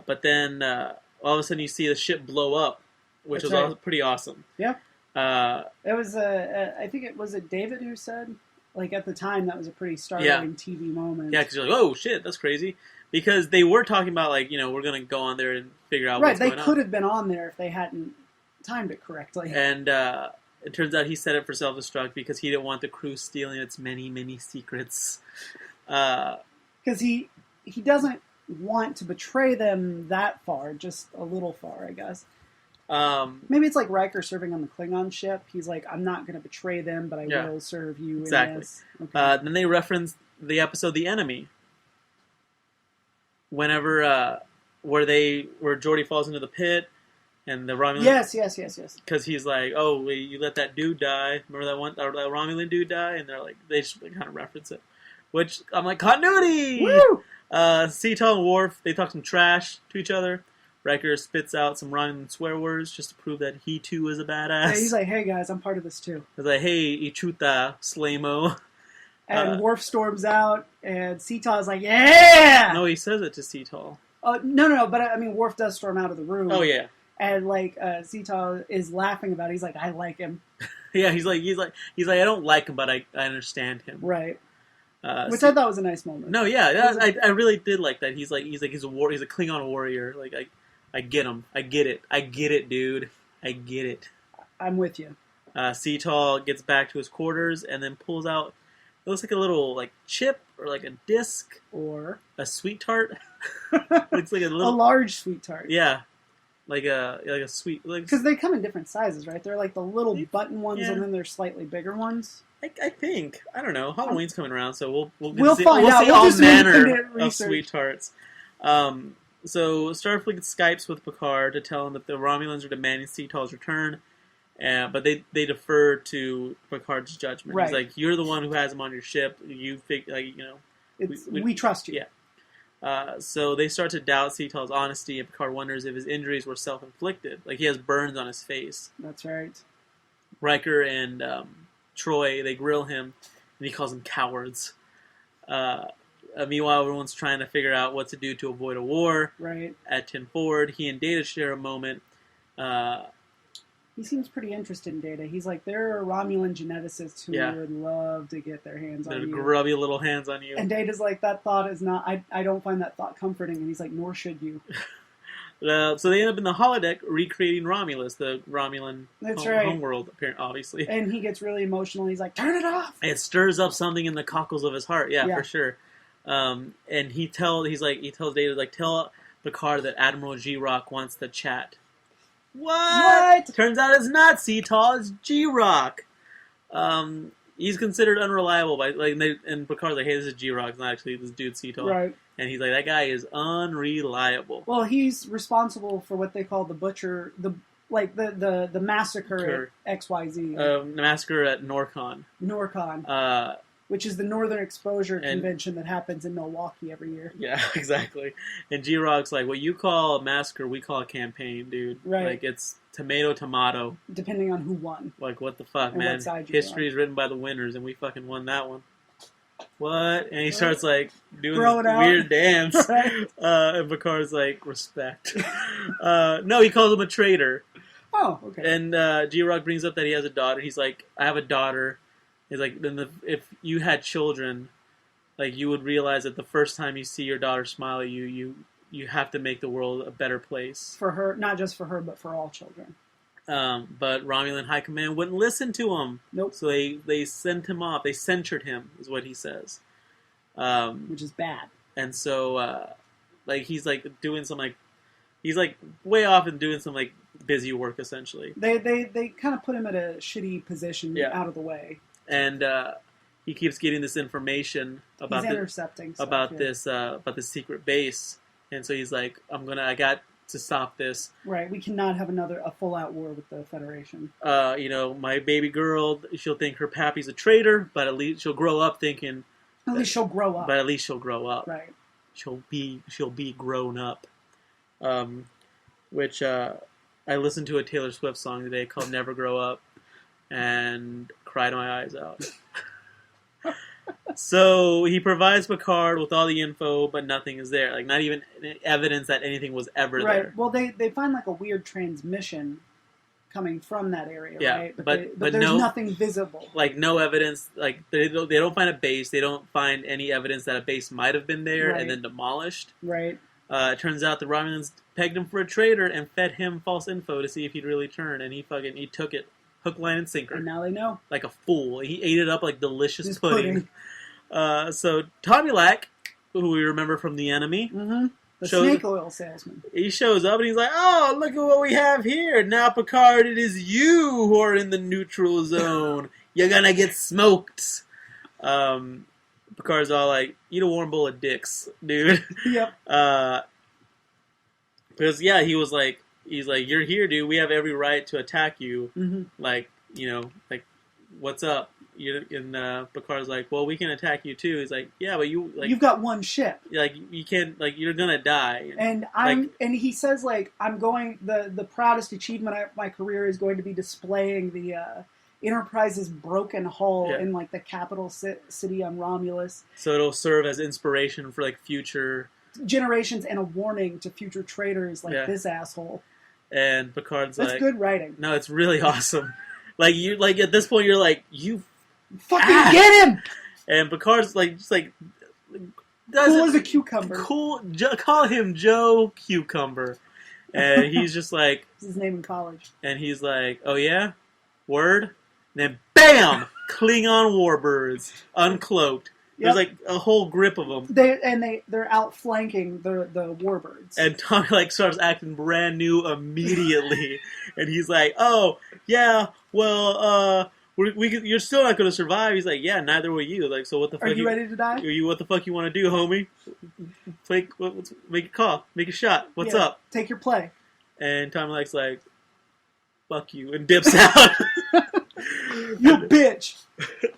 Speaker 1: But then all of a sudden you see the ship blow up, which was also pretty awesome.
Speaker 2: Yeah.
Speaker 1: It
Speaker 2: was I think it was David who said, like at the time, that was a pretty startling TV moment.
Speaker 1: Yeah, because you're like, oh shit, that's crazy. Because they were talking about like, we're going to go on there and figure out what's going on.
Speaker 2: Right, they could have been on there if they hadn't timed it correctly.
Speaker 1: And it turns out he set it for self-destruct because he didn't want the crew stealing its many, many secrets.
Speaker 2: Because he doesn't want to betray them that far, just a little far, I guess. Maybe it's like Riker serving on the Klingon ship. He's like, I'm not going to betray them, but I will serve you.
Speaker 1: Exactly.
Speaker 2: In this. Okay.
Speaker 1: Then they reference the episode "The Enemy," whenever where Geordi falls into the pit, and the Romulan.
Speaker 2: Yes.
Speaker 1: Because he's like, oh, wait, you let that dude die. Remember that one, that Romulan dude die? And they're like, they just kind of reference it, which I'm like, continuity.
Speaker 2: Woo!
Speaker 1: Cetal and Worf, they talk some trash to each other. Riker spits out some Romulan swear words just to prove that he too is a badass.
Speaker 2: Yeah, he's like, hey guys, I'm part of this too.
Speaker 1: He's like, hey, Ichuta, Slamo.
Speaker 2: And Worf storms out, and Cetal's like, yeah!
Speaker 1: No, he says it to Cetal.
Speaker 2: No, but I mean, Worf does storm out of the room.
Speaker 1: Oh, yeah.
Speaker 2: And, like, Cetal is laughing about it. He's like, I like him.
Speaker 1: Yeah, he's like, I don't like him, but I understand him.
Speaker 2: Right. Which I thought was a nice moment.
Speaker 1: No, yeah, I really did like that. He's a Klingon warrior. Like, I get him. I get it, dude. I get it.
Speaker 2: I'm with you.
Speaker 1: Cetal gets back to his quarters and then pulls out. It looks like a little like chip or like a disc
Speaker 2: or
Speaker 1: a sweet tart. Looks like a
Speaker 2: large sweet tart.
Speaker 1: Yeah, like a sweet
Speaker 2: because they come in different sizes, right? They're like the little button ones, and then there's slightly bigger ones.
Speaker 1: I think I don't know. Halloween's coming around, so
Speaker 2: we'll find out.
Speaker 1: See all manner of sweet tarts. So Starfleet Skypes with Picard to tell him that the Romulans are demanding Cetal's return. But they defer to Picard's judgment.
Speaker 2: Right.
Speaker 1: He's like, you're the one who has him on your ship.
Speaker 2: We trust you.
Speaker 1: Yeah. So they start to doubt Cetal's honesty, and Picard wonders if his injuries were self-inflicted. Like, he has burns on his face.
Speaker 2: That's right.
Speaker 1: Riker and Troy, they grill him, and he calls them cowards. Meanwhile, everyone's trying to figure out what to do to avoid a war.
Speaker 2: Right.
Speaker 1: At 10 Forward, he and Data share a moment.
Speaker 2: He seems pretty interested in Data. He's like, there are Romulan geneticists who would love to get their hands on you.
Speaker 1: Grubby little hands on you.
Speaker 2: And Data's like, that thought is not, I don't find that thought comforting. And he's like, nor should you.
Speaker 1: So they end up in the holodeck recreating Romulus, the Romulan homeworld, obviously.
Speaker 2: And he gets really emotional. He's like, turn it off!
Speaker 1: It stirs up something in the cockles of his heart. Yeah. For sure. And he tells Data, like, tell Picard that Admiral G-Rock wants to chat. What? Turns out it's not Cetal, it's G-Rock. He's considered unreliable by and Picard's like, hey, this is G-Rock, it's not actually this dude Cetal.
Speaker 2: Right.
Speaker 1: And he's like, that guy is unreliable.
Speaker 2: Well, he's responsible for what they call the butcher, the massacre at XYZ.
Speaker 1: The massacre at Norcon.
Speaker 2: Which is the Northern Exposure Convention that happens in Milwaukee every year.
Speaker 1: Yeah, exactly. And G-Rock's like, what you call a massacre, we call a campaign, dude.
Speaker 2: Right.
Speaker 1: Like, it's tomato.
Speaker 2: Depending on who won.
Speaker 1: Like, what the fuck,
Speaker 2: and
Speaker 1: man? History is written by the winners, and we fucking won that one. What? And he starts, like, doing this weird dance.
Speaker 2: Right.
Speaker 1: And Picard's like, respect. No, he calls him a traitor.
Speaker 2: Oh, okay.
Speaker 1: And G-Rock brings up that he has a daughter. He's like, I have a daughter. He's like, if you had children, like, you would realize that the first time you see your daughter smile at you, you have to make the world a better place.
Speaker 2: For her, not just for her, but for all children.
Speaker 1: But Romulan High Command wouldn't listen to him.
Speaker 2: Nope.
Speaker 1: So they sent him off. They censured him, is what he says.
Speaker 2: Which is bad.
Speaker 1: And so, he's, like, doing some, like, he's, like, way off and doing some, like, busy work, essentially.
Speaker 2: They kind of put him at a shitty position out of the way.
Speaker 1: And he keeps getting this information about this secret base, and so he's like, I got to stop this.
Speaker 2: Right, we cannot have a full-out war with the Federation.
Speaker 1: My baby girl, she'll think her pappy's a traitor, but at least she'll grow up thinking.
Speaker 2: At least she'll grow up.
Speaker 1: But at least she'll grow up.
Speaker 2: Right.
Speaker 1: She'll be grown up. Which I listened to a Taylor Swift song today called "Never Grow Up." And cried my eyes out. So he provides Picard with all the info, but nothing is there. Like, not even evidence that anything was ever there.
Speaker 2: Right. Well, they find, like, a weird transmission coming from that area, right? But there's nothing visible.
Speaker 1: Like, no evidence. Like, they don't find a base. They don't find any evidence that a base might have been there and then demolished.
Speaker 2: Right.
Speaker 1: It turns out the Romulans pegged him for a traitor and fed him false info to see if he'd really turn, and he took it. Hook, line, and sinker.
Speaker 2: And now they know.
Speaker 1: Like a fool. He ate it up like delicious pudding. So Tommy Lack, who we remember from The Enemy.
Speaker 2: Mm-hmm. The snake oil salesman.
Speaker 1: He shows up and he's like, oh, look at what we have here. Now, Picard, it is you who are in the neutral zone. You're gonna get smoked. Picard's all like, eat a warm bowl of dicks, dude.
Speaker 2: Yep.
Speaker 1: Because, he's like, you're here, dude. We have every right to attack you.
Speaker 2: Mm-hmm.
Speaker 1: Like, what's up? Picard's like, well, we can attack you too. He's like, yeah, but
Speaker 2: you've got one ship.
Speaker 1: Like you can't, like you're gonna die.
Speaker 2: And and he says like, I'm going. The proudest achievement of my career is going to be displaying the Enterprise's broken hull in like the capital city on Romulus.
Speaker 1: So it'll serve as inspiration for like future
Speaker 2: generations and a warning to future traitors like this asshole.
Speaker 1: And Picard's
Speaker 2: That's good writing.
Speaker 1: No, it's really awesome. Like you, like at this point, you're like, you
Speaker 2: fucking get him.
Speaker 1: And Picard's like, just like,
Speaker 2: cool as a cucumber.
Speaker 1: Cool, call him Joe Cucumber. And he's just like,
Speaker 2: that's his name in college. And
Speaker 1: he's like, oh yeah, word. And then bam, Klingon warbirds, uncloaked. Yep. There's like a whole grip of them.
Speaker 2: They're outflanking the warbirds.
Speaker 1: And Tommy like starts acting brand new immediately, and he's like, "Oh yeah, well, you're still not going to survive." He's like, "Yeah, neither will you." Like, so what the fuck?
Speaker 2: Are you ready to die?
Speaker 1: What the fuck you want to do, homie? Make a call, make a shot. What's up?
Speaker 2: Take your play.
Speaker 1: And Tommy like, "Fuck you," and dips out.
Speaker 2: You bitch.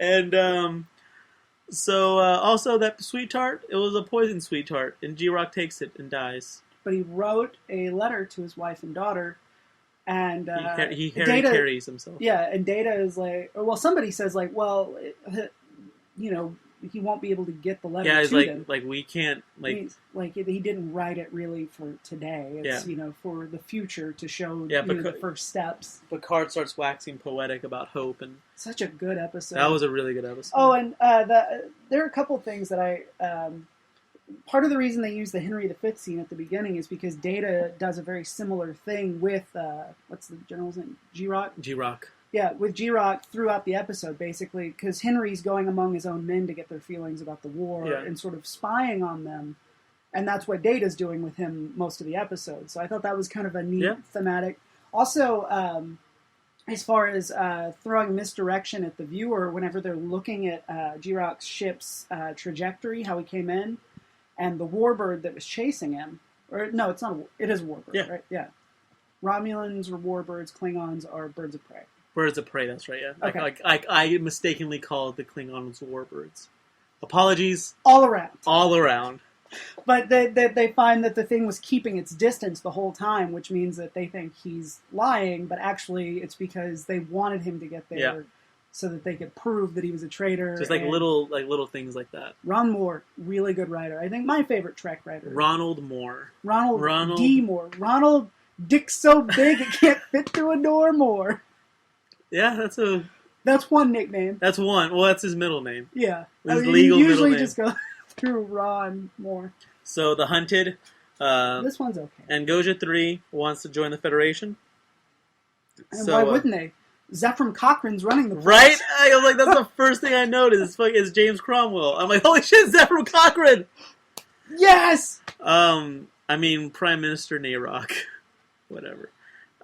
Speaker 1: And so also that sweet tart, it was a poison sweet tart, and G-Rock takes it and dies.
Speaker 2: But he wrote a letter to his wife and daughter, and
Speaker 1: he carries himself.
Speaker 2: Yeah, and Data is like, well, somebody says like, well, you know, he won't be able to get the letter.
Speaker 1: Yeah, he's
Speaker 2: to them.
Speaker 1: like we can't like
Speaker 2: he didn't write it really for today. It's you know, for the future to show the first steps.
Speaker 1: Picard starts waxing poetic about hope, and
Speaker 2: such a good episode.
Speaker 1: That was a really good episode.
Speaker 2: Oh, and there are a couple things that I. Part of the reason they use the Henry V scene at the beginning is because Data does a very similar thing with what's the general's name? G-Rock.
Speaker 1: G-Rock.
Speaker 2: Yeah, with G-Rock throughout the episode, basically, because Henry's going among his own men to get their feelings about the war and sort of spying on them, and that's what Data's doing with him most of the episode. So I thought that was kind of a neat thematic. Also, as far as throwing misdirection at the viewer whenever they're looking at G-Rock's ship's trajectory, how he came in, and the warbird that was chasing him, or no, it's not. It is a warbird, right? Yeah. Romulans are warbirds. Klingons are birds of prey.
Speaker 1: Birds of prey, that's right, yeah.
Speaker 2: Okay.
Speaker 1: I mistakenly called the Klingons warbirds. Apologies.
Speaker 2: All around.
Speaker 1: All around.
Speaker 2: But they find that the thing was keeping its distance the whole time, which means that they think he's lying, but actually it's because they wanted him to get there so that they could prove that he was a traitor.
Speaker 1: Just like little things like that.
Speaker 2: Ron Moore, really good writer. I think my favorite Trek writer.
Speaker 1: Ronald Moore.
Speaker 2: Ronald D. Moore. Ronald Dick so big it can't fit through a door more.
Speaker 1: Yeah,
Speaker 2: that's one nickname.
Speaker 1: That's one. Well, that's his middle name.
Speaker 2: Yeah.
Speaker 1: His legal middle name.
Speaker 2: Usually just go through Ron Moore.
Speaker 1: So the Hunted.
Speaker 2: This one's okay.
Speaker 1: Angosia 3 wants to join the Federation.
Speaker 2: And why wouldn't they? Zephram Cochrane's running the place.
Speaker 1: Right? I was like, that's the first thing I noticed is James Cromwell. I'm like, holy shit, Zephram Cochrane!
Speaker 2: Yes!
Speaker 1: I mean, Prime Minister Nayrock. Whatever.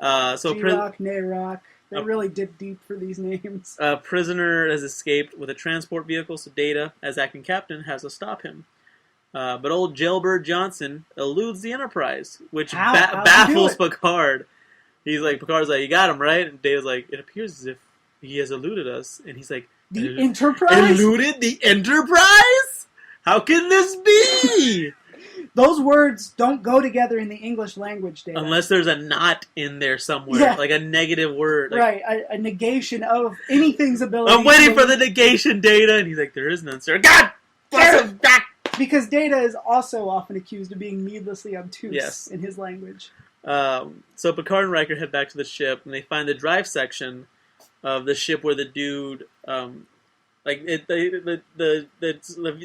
Speaker 2: G-Rock, Nayrock. They really did deep for these names.
Speaker 1: A prisoner has escaped with a transport vehicle, so Data, as acting captain, has to stop him. But old Jailbird Johnson eludes the Enterprise, which baffles Picard. Picard's like, you got him, right? And Data's like, it appears as if he has eluded us. And he's like,
Speaker 2: the Enterprise?
Speaker 1: Eluded the Enterprise? How can this be?
Speaker 2: Those words don't go together in the English language, Data.
Speaker 1: Unless there's a not in there somewhere, like a negative word.
Speaker 2: Right, a negation of anything's ability.
Speaker 1: I'm waiting for the negation, Data. And he's like, there is none, sir. God! Bless him! God!
Speaker 2: Because Data is also often accused of being needlessly obtuse in his language.
Speaker 1: So Picard and Riker head back to the ship, and they find the drive section of the ship where the dude... the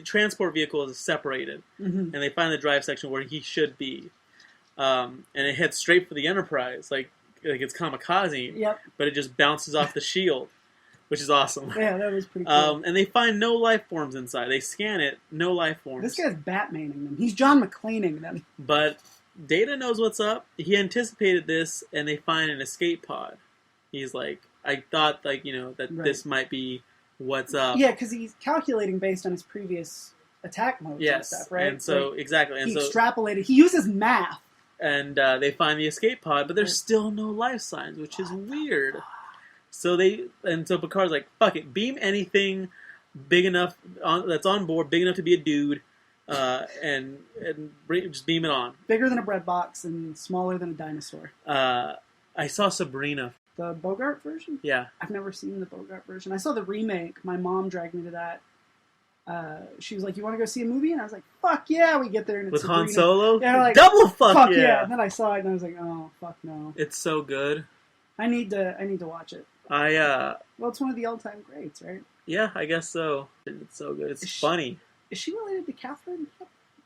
Speaker 1: transport vehicle is separated, and they find the drive section where he should be, and it heads straight for the Enterprise, like it's kamikaze.
Speaker 2: Yep.
Speaker 1: But it just bounces off the shield, which is awesome.
Speaker 2: Yeah, that was pretty cool.
Speaker 1: And they find no life forms inside. They scan it, no life forms.
Speaker 2: This guy's Batmaning them. He's John McClaning them.
Speaker 1: But Data knows what's up. He anticipated this, and they find an escape pod. He's like, I thought that this might be what's up.
Speaker 2: Yeah, because he's calculating based on his previous attack modes and stuff, right?
Speaker 1: And so, exactly. And
Speaker 2: he extrapolated. He uses math.
Speaker 1: And they find the escape pod, but there's still no life signs, which is weird. So Picard's like, fuck it, beam anything big enough that's on board, big enough to be a dude, and just beam it on.
Speaker 2: Bigger than a bread box and smaller than a dinosaur.
Speaker 1: I saw Sabrina.
Speaker 2: The Bogart version?
Speaker 1: Yeah.
Speaker 2: I've never seen the Bogart version. I saw the remake. My mom dragged me to that. She was like, "You want to go see a movie?" And I was like, "Fuck yeah!" We get there and it's
Speaker 1: with
Speaker 2: Sabrina.
Speaker 1: Han Solo.
Speaker 2: Yeah, like,
Speaker 1: double fuck
Speaker 2: yeah. And then I saw it and I was like, "Oh fuck no!"
Speaker 1: It's so good.
Speaker 2: I need to watch it.
Speaker 1: Well,
Speaker 2: it's one of the all-time greats, right?
Speaker 1: Yeah, I guess so. It's so good. It's funny.
Speaker 2: Is she related to Catherine?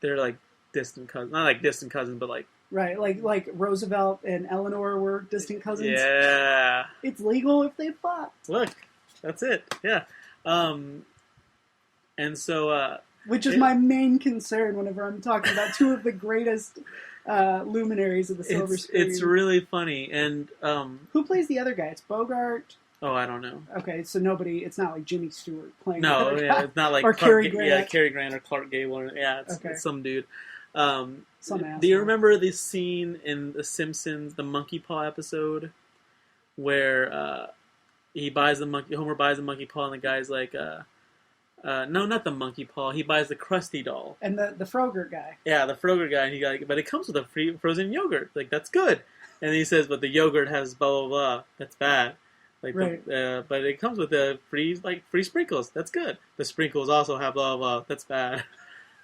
Speaker 1: They're like distant cousins, not like distant cousins, but like
Speaker 2: right, like Roosevelt and Eleanor were distant cousins.
Speaker 1: Yeah,
Speaker 2: it's legal if they fought.
Speaker 1: Look, that's it. Yeah, and so
Speaker 2: which is my main concern whenever I'm talking about two of the greatest luminaries of the silver screen.
Speaker 1: It's really funny. And
Speaker 2: who plays the other guy? It's Bogart.
Speaker 1: Oh, I don't know.
Speaker 2: Okay, so nobody. It's not like Jimmy Stewart playing.
Speaker 1: No,
Speaker 2: the other guy.
Speaker 1: It's not like
Speaker 2: or Cary Grant.
Speaker 1: Yeah, Cary Grant or Clark Gable. It's some dude.
Speaker 2: Some
Speaker 1: do you remember the scene in The Simpsons, the Monkey Paw episode, where he buys the monkey? Homer buys the monkey paw, and the guy's like, no, not the monkey paw. He buys the Krusty doll.
Speaker 2: And the Frogurt guy.
Speaker 1: Yeah, the Frogurt guy. And but it comes with a free frozen yogurt. Like, that's good. And he says, but the yogurt has blah blah blah. That's bad. Like,
Speaker 2: right.
Speaker 1: But it comes with the free sprinkles. That's good. The sprinkles also have blah blah blah. That's bad.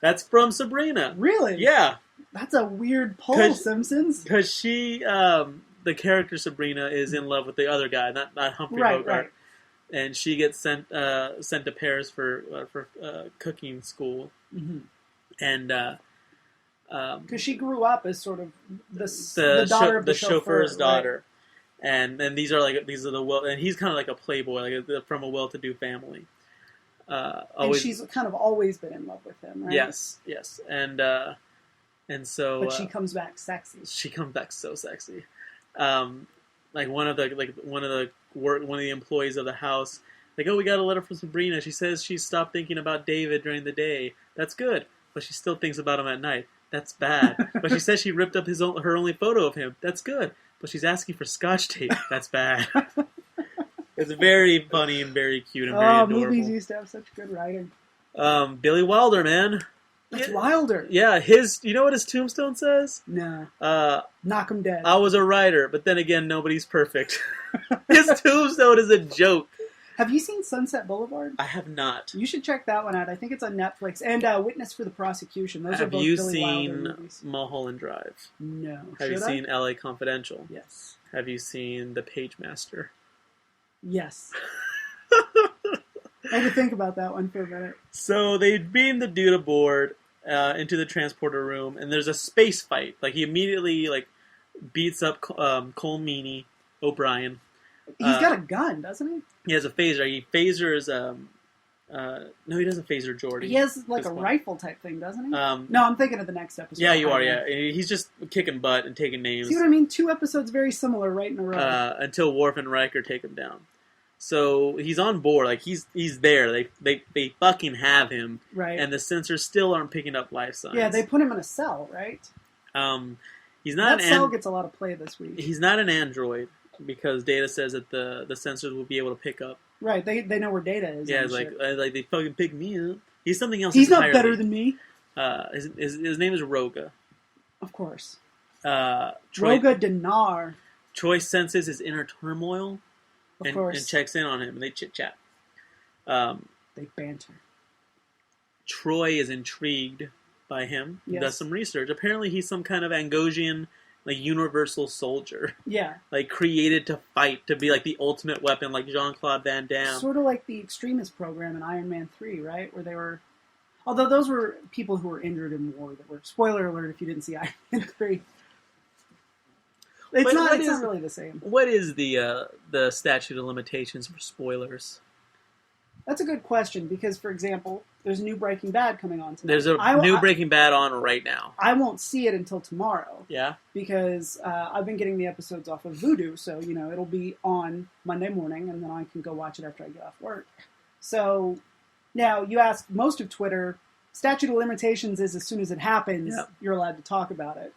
Speaker 1: That's from Sabrina.
Speaker 2: Really?
Speaker 1: Yeah.
Speaker 2: That's a weird pull, Simpsons.
Speaker 1: Because she, the character Sabrina, is in love with the other guy, not Humphrey Bogart. Right. And she gets sent to Paris for cooking school.
Speaker 2: Mm-hmm.
Speaker 1: And
Speaker 2: because she grew up as sort of the daughter of the
Speaker 1: chauffeur's daughter.
Speaker 2: Right.
Speaker 1: And these are the and he's kind of like a playboy, like from a well-to-do family.
Speaker 2: And she's kind of always been in love with him, right?
Speaker 1: Yes, and so.
Speaker 2: But she comes back sexy.
Speaker 1: She comes back so sexy. Like one of the employees of the house, like, oh, we got a letter from Sabrina. She says she stopped thinking about David during the day. That's good, but she still thinks about him at night. That's bad. But she says she ripped up her only photo of him. That's good. But she's asking for Scotch tape. That's bad. It's very funny and very cute and very adorable.
Speaker 2: Movies used to have such good writing.
Speaker 1: Billy Wilder, man.
Speaker 2: That's Wilder.
Speaker 1: Yeah, you know what his tombstone says?
Speaker 2: No. Knock him dead.
Speaker 1: I was a writer, but then again, nobody's perfect. His tombstone is a joke.
Speaker 2: Have you seen Sunset Boulevard?
Speaker 1: I have not.
Speaker 2: You should check that one out. I think it's on Netflix. And Witness for the Prosecution. Those are both Billy Wilder movies.
Speaker 1: Have you seen Mulholland Drive?
Speaker 2: No.
Speaker 1: Have you seen LA Confidential?
Speaker 2: Yes.
Speaker 1: Have you seen The Pagemaster?
Speaker 2: Yes. I had to think about that one for a minute.
Speaker 1: So they beam the dude aboard into the transporter room, and there's a space fight. Like, he immediately beats up Cole Meany O'Brien.
Speaker 2: He's got a gun, doesn't he?
Speaker 1: He has a phaser. He phasers. No, he doesn't phaser Jordy.
Speaker 2: He has a rifle type thing, doesn't he? No, I'm thinking of the next episode.
Speaker 1: Yeah, you are. Yeah, he's just kicking butt and taking names.
Speaker 2: See what I mean? 2 episodes very similar, right in a row.
Speaker 1: Until Worf and Riker take him down. So he's on board. Like, he's there. They fucking have him.
Speaker 2: Right.
Speaker 1: And the sensors still aren't picking up life signs.
Speaker 2: Yeah, they put him in a cell, right?
Speaker 1: He's not.
Speaker 2: That cell gets a lot of play this week.
Speaker 1: He's not an android. Because Data says that the sensors will be able to pick up.
Speaker 2: Right, they know where Data is.
Speaker 1: Yeah, it's like they fucking pick me up. He's something else.
Speaker 2: He's not better than me.
Speaker 1: His name is Roga.
Speaker 2: Of course.
Speaker 1: Roga
Speaker 2: Dinar.
Speaker 1: Troy senses his inner turmoil and checks in on him, and they chit-chat.
Speaker 2: They banter.
Speaker 1: Troy is intrigued by him.
Speaker 2: Yes.
Speaker 1: He does some research. Apparently he's some kind of Angosian, universal soldier.
Speaker 2: Yeah.
Speaker 1: Created to fight, to be the ultimate weapon, like Jean-Claude Van Damme.
Speaker 2: Sort of like the Extremist program in Iron Man 3, right? Where they were... Although those were people who were injured in war that were... Spoiler alert if you didn't see Iron Man 3. It's not really the same.
Speaker 1: What is the statute of limitations for spoilers?
Speaker 2: That's a good question, because, for example, there's a new Breaking Bad coming on tonight.
Speaker 1: There's a new Breaking Bad on right now.
Speaker 2: I won't see it until tomorrow.
Speaker 1: Yeah?
Speaker 2: Because I've been getting the episodes off of Vudu, so, it'll be on Monday morning, and then I can go watch it after I get off work. So, now, you ask most of Twitter, statute of limitations is as soon as it happens, You're allowed to talk about it.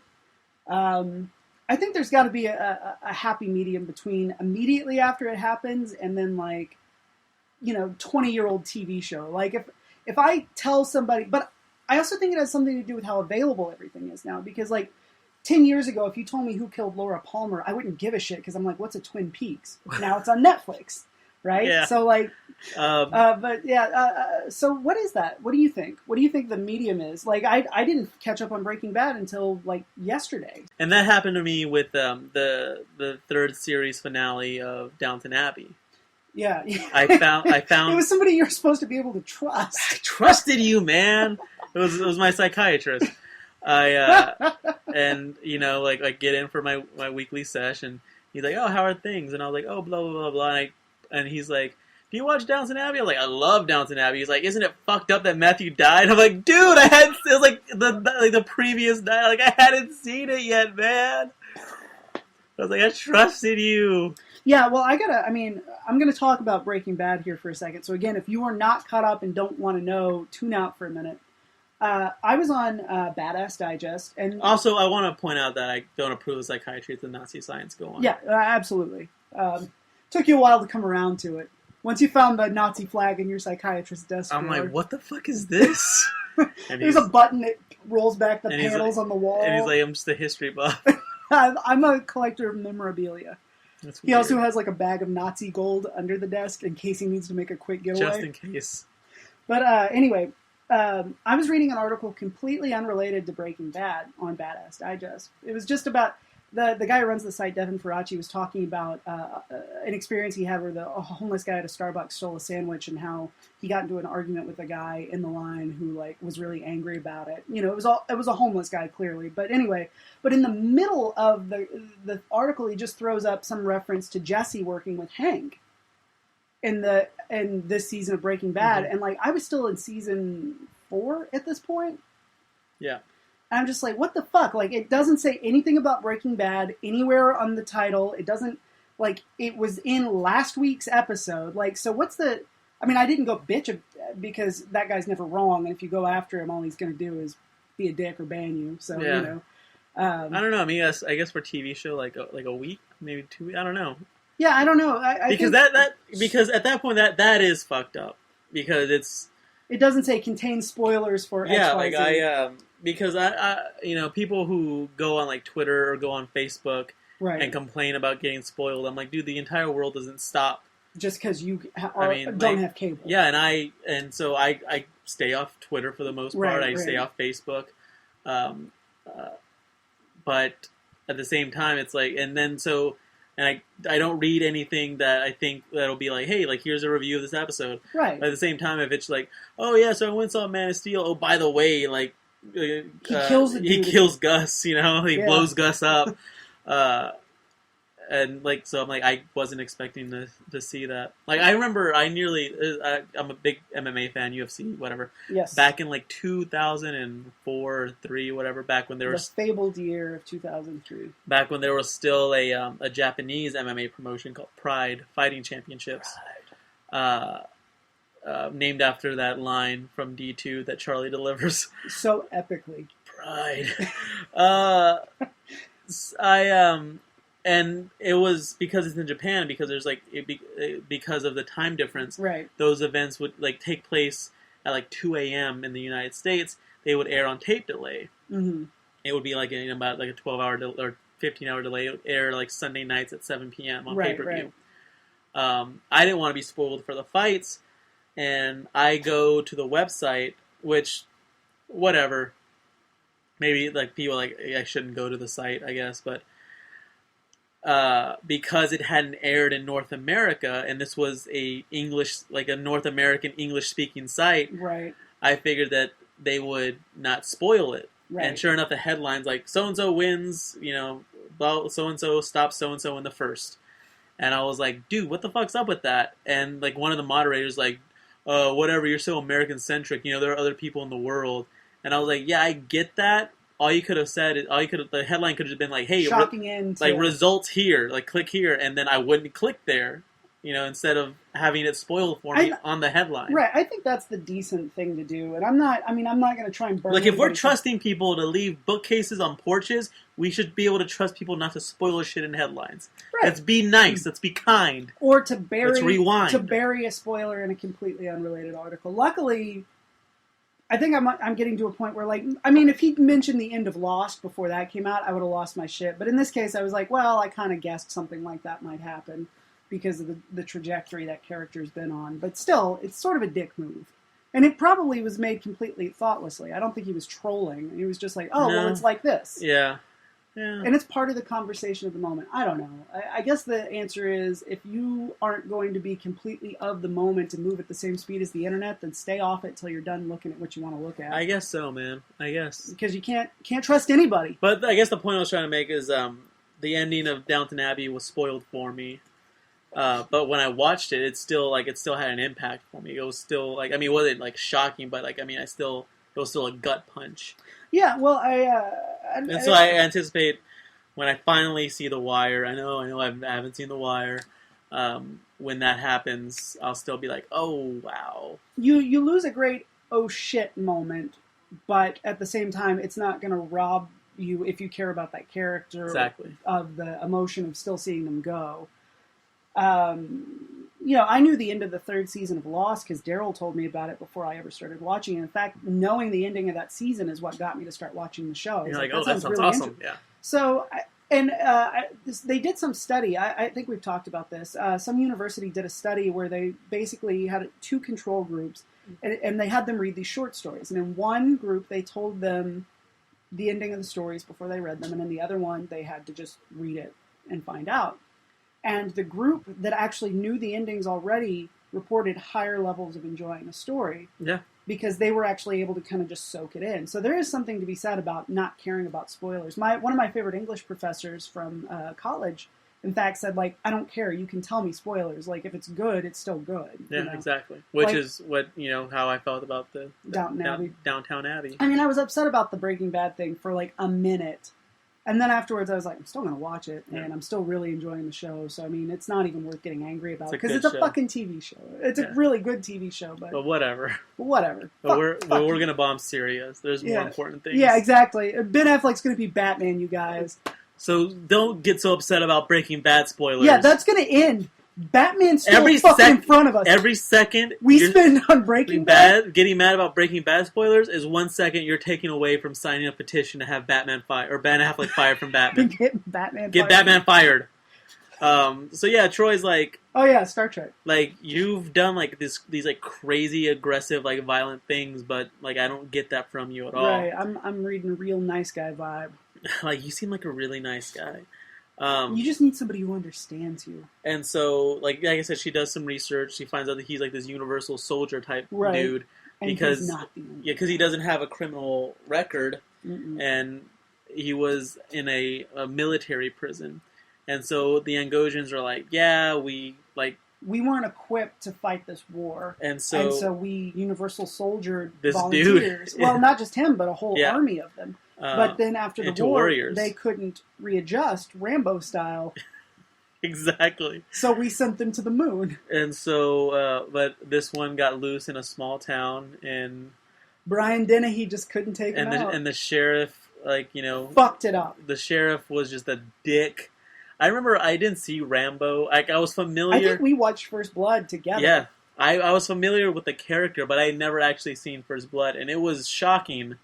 Speaker 2: I I think there's got to be a happy medium between immediately after it happens and then 20-year-old TV show. Like if I tell somebody, but I also think it has something to do with how available everything is now. Because 10 years ago, if you told me who killed Laura Palmer, I wouldn't give a shit because I'm like, what's a Twin Peaks? Now it's on Netflix. Right?
Speaker 1: Yeah.
Speaker 2: So so what is that? What do you think? What do you think the medium is? I didn't catch up on Breaking Bad until yesterday.
Speaker 1: And that happened to me with the third series finale of Downton Abbey.
Speaker 2: Yeah.
Speaker 1: I found
Speaker 2: it was somebody you're supposed to be able to trust.
Speaker 1: I trusted you, man. It was my psychiatrist. And get in for my weekly session. He's like, "Oh, how are things?" And I was like, "Oh, blah blah blah blah." And he's like, "Do you watch Downton Abbey?" I'm like, "I love Downton Abbey." He's like, "Isn't it fucked up that Matthew died?" I'm like, "Dude, it was like the previous night. Like I hadn't seen it yet, man." I was like, "I trusted you."
Speaker 2: Yeah, well, I'm going to talk about Breaking Bad here for a second. So again, if you are not caught up and don't want to know, tune out for a minute. I was on Badass Digest, and
Speaker 1: also I want to point out that I don't approve of psychiatry. It's the Nazi science. Go on.
Speaker 2: Yeah, absolutely. Took you a while to come around to it. Once you found the Nazi flag in your psychiatrist's desk
Speaker 1: I'm
Speaker 2: drawer,
Speaker 1: like, what the fuck is this?
Speaker 2: There's a button that rolls back the panels on the wall.
Speaker 1: And he's like, I'm just a history buff.
Speaker 2: I'm a collector of memorabilia.
Speaker 1: That's
Speaker 2: he
Speaker 1: weird.
Speaker 2: also has a bag of Nazi gold under the desk in case he needs to make a quick getaway.
Speaker 1: Just in case.
Speaker 2: But anyway, I was reading an article completely unrelated to Breaking Bad on Badass Digest. It was just about the guy who runs the site, Devin Faraci, was talking about an experience he had where a homeless guy at a Starbucks stole a sandwich and how he got into an argument with a guy in the line who was really angry about it. It was a homeless guy clearly, but anyway. But in the middle of the article, he just throws up some reference to Jesse working with Hank in this season of Breaking Bad, and I was still in season 4 at this point.
Speaker 1: Yeah.
Speaker 2: I'm just like, what the fuck? It doesn't say anything about Breaking Bad anywhere on the title. It doesn't, it was in last week's episode. So what's the... I didn't go bitch because that guy's never wrong, and if you go after him, all he's going to do is be a dick or ban you. So,
Speaker 1: yeah. I don't know. I guess for TV show, like a week, maybe 2 weeks. I don't know.
Speaker 2: Yeah, I don't know.
Speaker 1: Because at that point, that is fucked up. Because
Speaker 2: it doesn't say contains spoilers for XYZ.
Speaker 1: Because I people who go on Twitter or go on Facebook
Speaker 2: right.
Speaker 1: and complain about getting spoiled, I'm like, dude, the entire world doesn't stop
Speaker 2: just because you don't have cable.
Speaker 1: Yeah, and so I stay off Twitter for the most part. I stay off Facebook, but at the same time, it's and I don't read anything that I think that'll be like, hey, here's a review of this episode.
Speaker 2: Right.
Speaker 1: But at the same time, if it's oh yeah, so I went and saw Man of Steel. Oh, by the way,
Speaker 2: he kills the dude.
Speaker 1: He kills Gus. He blows Gus up. And so I'm I wasn't expecting to see that. I remember I'm a big MMA fan, UFC, whatever.
Speaker 2: Yes.
Speaker 1: Back in 2004 or 3, whatever. Back when there was
Speaker 2: the fabled year of 2003.
Speaker 1: Back when there was still a Japanese MMA promotion called Pride Fighting Championships. Named after that line from D2 that Charlie delivers. So
Speaker 2: epically.
Speaker 1: Pride. And it was because it's in Japan, because there's because of the time difference.
Speaker 2: Right.
Speaker 1: Those events would take place at 2 a.m. in the United States. They would air on tape delay.
Speaker 2: Mm-hmm.
Speaker 1: It would be in about a 12-hour or 15-hour delay. It would air Sunday nights at 7 p.m. on pay-per-view. Right. I didn't want to be spoiled for the fights, and I go to the website, which, whatever. Maybe people I shouldn't go to the site, I guess, but. Because it hadn't aired in North America, and this was a North American English-speaking site,
Speaker 2: right? I
Speaker 1: figured that they would not spoil it.
Speaker 2: Right.
Speaker 1: And sure enough, the headlines so-and-so wins, so-and-so stops so-and-so in the first. And I was like, dude, what the fuck's up with that? And one of the moderators whatever, you're so American-centric, there are other people in the world. And I was like, yeah, I get that. All you could have said, the headline could have been hey,
Speaker 2: shocking end,
Speaker 1: results here, click here, and then I wouldn't click there, instead of having it spoiled for me on the headline.
Speaker 2: Right, I think that's the decent thing to do, and I'm not going to try and burn.
Speaker 1: Like, if we're trusting people to leave bookcases on porches, we should be able to trust people not to spoil shit in headlines. Right. Let's be nice. Let's be kind.
Speaker 2: Or to bury,
Speaker 1: let's rewind.
Speaker 2: To bury a spoiler in a completely unrelated article. Luckily, I think I'm getting to a point where, like, I mean, if he'd mentioned the end of Lost before that came out, I would have lost my shit. But in this case, I was like, well, I kind of guessed something like that might happen because of the trajectory that character's been on. But still, it's sort of a dick move. And it probably was made completely thoughtlessly. I don't think he was trolling. He was just like, well, it's like this.
Speaker 1: Yeah.
Speaker 2: And it's part of the conversation of the moment. I don't know. I guess the answer is, if you aren't going to be completely of the moment and move at the same speed as the internet, then stay off it till you're done looking at what you want to look at.
Speaker 1: I guess so, man. I guess.
Speaker 2: Because you can't trust anybody.
Speaker 1: But I guess the point I was trying to make is the ending of Downton Abbey was spoiled for me. But when I watched it, it still had an impact for me. It was still, like, I mean, it wasn't, like, shocking, but, like, I mean, it was still a gut punch.
Speaker 2: Yeah, well,
Speaker 1: so I anticipate when I finally see The Wire. I know I haven't seen The Wire. When that happens, I'll still be like, oh wow.
Speaker 2: You lose a great oh shit moment, but at the same time, it's not going to rob you, if you care about that character,
Speaker 1: exactly,
Speaker 2: of the emotion of still seeing them go. I knew the end of the third season of Lost because Daryl told me about it before I ever started watching. In fact, knowing the ending of that season is what got me to start watching the show.
Speaker 1: You're like, oh, that sounds really awesome. Yeah.
Speaker 2: So, they did some study. I think we've talked about this. Some university did a study where they basically had two control groups, and they had them read these short stories. And in one group, they told them the ending of the stories before they read them, and in the other one, they had to just read it and find out. And the group that actually knew the endings already reported higher levels of enjoying the story.
Speaker 1: Yeah.
Speaker 2: Because they were actually able to kind of just soak it in. So there is something to be said about not caring about spoilers. One of my favorite English professors from college, in fact, said, like, I don't care. You can tell me spoilers. Like, if it's good, it's still good.
Speaker 1: Yeah, exactly. Which is what, how I felt about the Downtown Abbey.
Speaker 2: I mean, I was upset about the Breaking Bad thing for, like, a minute. And then afterwards, I was like, I'm still going to watch it, and I'm still really enjoying the show. So, I mean, it's not even worth getting angry about, because it's a fucking TV show. It's a really good TV show, but
Speaker 1: whatever.
Speaker 2: Whatever.
Speaker 1: But we're going to bomb Syria. There's more important things.
Speaker 2: Yeah, exactly. Ben Affleck's going to be Batman, you guys.
Speaker 1: So don't get so upset about Breaking Bad spoilers.
Speaker 2: Yeah, that's going to end. Batman's still in front of us.
Speaker 1: Every second
Speaker 2: we spend on Breaking Bad.
Speaker 1: Getting mad about Breaking Bad spoilers is 1 second you're taking away from signing a petition to have Batman fired, or Ben Affleck fired from Batman.
Speaker 2: Get Batman
Speaker 1: fired. So yeah, Troy's like,
Speaker 2: oh yeah, Star Trek.
Speaker 1: Like, you've done like these like crazy aggressive like violent things, but like I don't get that from you at all.
Speaker 2: Right, I'm reading a real nice guy vibe.
Speaker 1: Like, you seem like a really nice guy.
Speaker 2: You just need somebody who understands you.
Speaker 1: And so, like I said, she does some research. She finds out that he's like this universal soldier type dude,
Speaker 2: and
Speaker 1: because he doesn't have a criminal record, and he was in a military prison. And so the Angosians are like, yeah, we
Speaker 2: weren't equipped to fight this war, and so we universal soldiered
Speaker 1: this
Speaker 2: volunteers.
Speaker 1: Dude.
Speaker 2: Well, not just him, but a whole army of them. But then after the war,
Speaker 1: warriors.
Speaker 2: They couldn't readjust, Rambo style.
Speaker 1: Exactly.
Speaker 2: So we sent them to the moon.
Speaker 1: And so, but this one got loose in a small town, and
Speaker 2: Dennehy just couldn't take him out.
Speaker 1: And the sheriff,
Speaker 2: fucked it up.
Speaker 1: The sheriff was just a dick. I remember I didn't see Rambo. Like, I was familiar.
Speaker 2: I think we watched First Blood together.
Speaker 1: Yeah. I was familiar with the character, but I had never actually seen First Blood, and it was shocking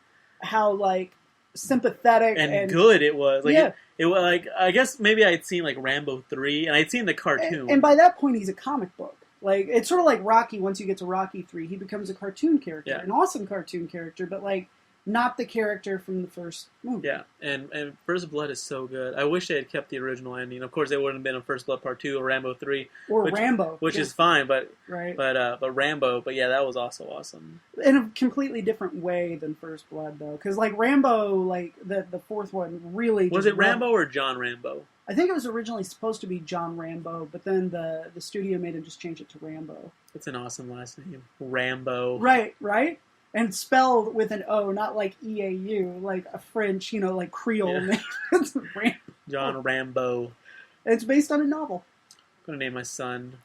Speaker 2: how, like, sympathetic and
Speaker 1: good it was. Like, it was like, I guess maybe I'd seen like Rambo 3, and I'd seen the cartoon.
Speaker 2: And by that point, he's a comic book. Like, it's sort of like Rocky. Once you get to Rocky 3, he becomes a cartoon character, an awesome cartoon character, but like not the character from the first movie.
Speaker 1: Yeah, and First Blood is so good. I wish they had kept the original ending. Of course, they wouldn't have been a First Blood Part 2 or Rambo 3.
Speaker 2: Or Rambo.
Speaker 1: Which is fine, but Rambo, but yeah, that was also awesome.
Speaker 2: In a completely different way than First Blood, though. Because, like, Rambo, like, the fourth one really...
Speaker 1: Was it Rambo or John Rambo?
Speaker 2: I think it was originally supposed to be John Rambo, but then the studio made him just change it to Rambo.
Speaker 1: That's an awesome last name. Rambo.
Speaker 2: Right? And spelled with an O, not like E-A-U, like a French, like Creole name. It's Rambo.
Speaker 1: John Rambo.
Speaker 2: It's based on a novel.
Speaker 1: I'm going to name my son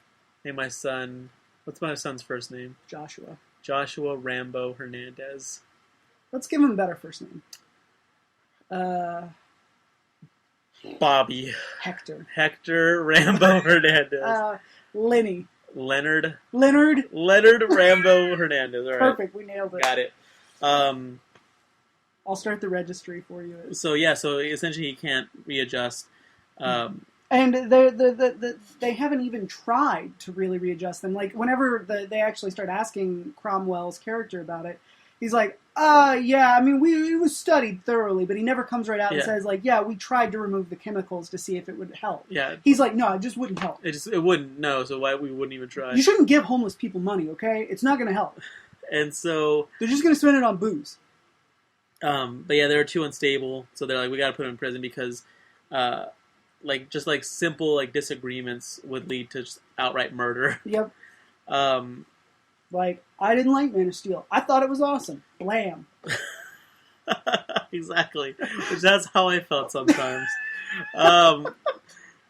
Speaker 1: name my son. What's my son's first name?
Speaker 2: Joshua.
Speaker 1: Joshua Rambo Hernandez.
Speaker 2: Let's give him a better first name.
Speaker 1: Bobby.
Speaker 2: Hector
Speaker 1: Rambo Hernandez.
Speaker 2: Lenny.
Speaker 1: Leonard
Speaker 2: Leonard
Speaker 1: Rambo Hernandez. All right.
Speaker 2: Perfect. We nailed it.
Speaker 1: Got it.
Speaker 2: I'll start the registry for you.
Speaker 1: So essentially he can't readjust.
Speaker 2: And they haven't even tried to really readjust them. Like, whenever they actually start asking Cromwell's character about it, he's like, yeah, I mean, it was studied thoroughly, but he never comes right out and says, like, yeah, we tried to remove the chemicals to see if it would help.
Speaker 1: Yeah.
Speaker 2: He's like, no, it just wouldn't help.
Speaker 1: It wouldn't, no, so why we wouldn't even try.
Speaker 2: You shouldn't give homeless people money, okay? It's not going to help.
Speaker 1: And so...
Speaker 2: They're just going to spend it on booze.
Speaker 1: But yeah, they were too unstable, so they're like, we got to put him in prison because... simple disagreements would lead to just outright murder.
Speaker 2: Yep. I didn't like Man of Steel. I thought it was awesome. Blam.
Speaker 1: Exactly. Which that's how I felt sometimes.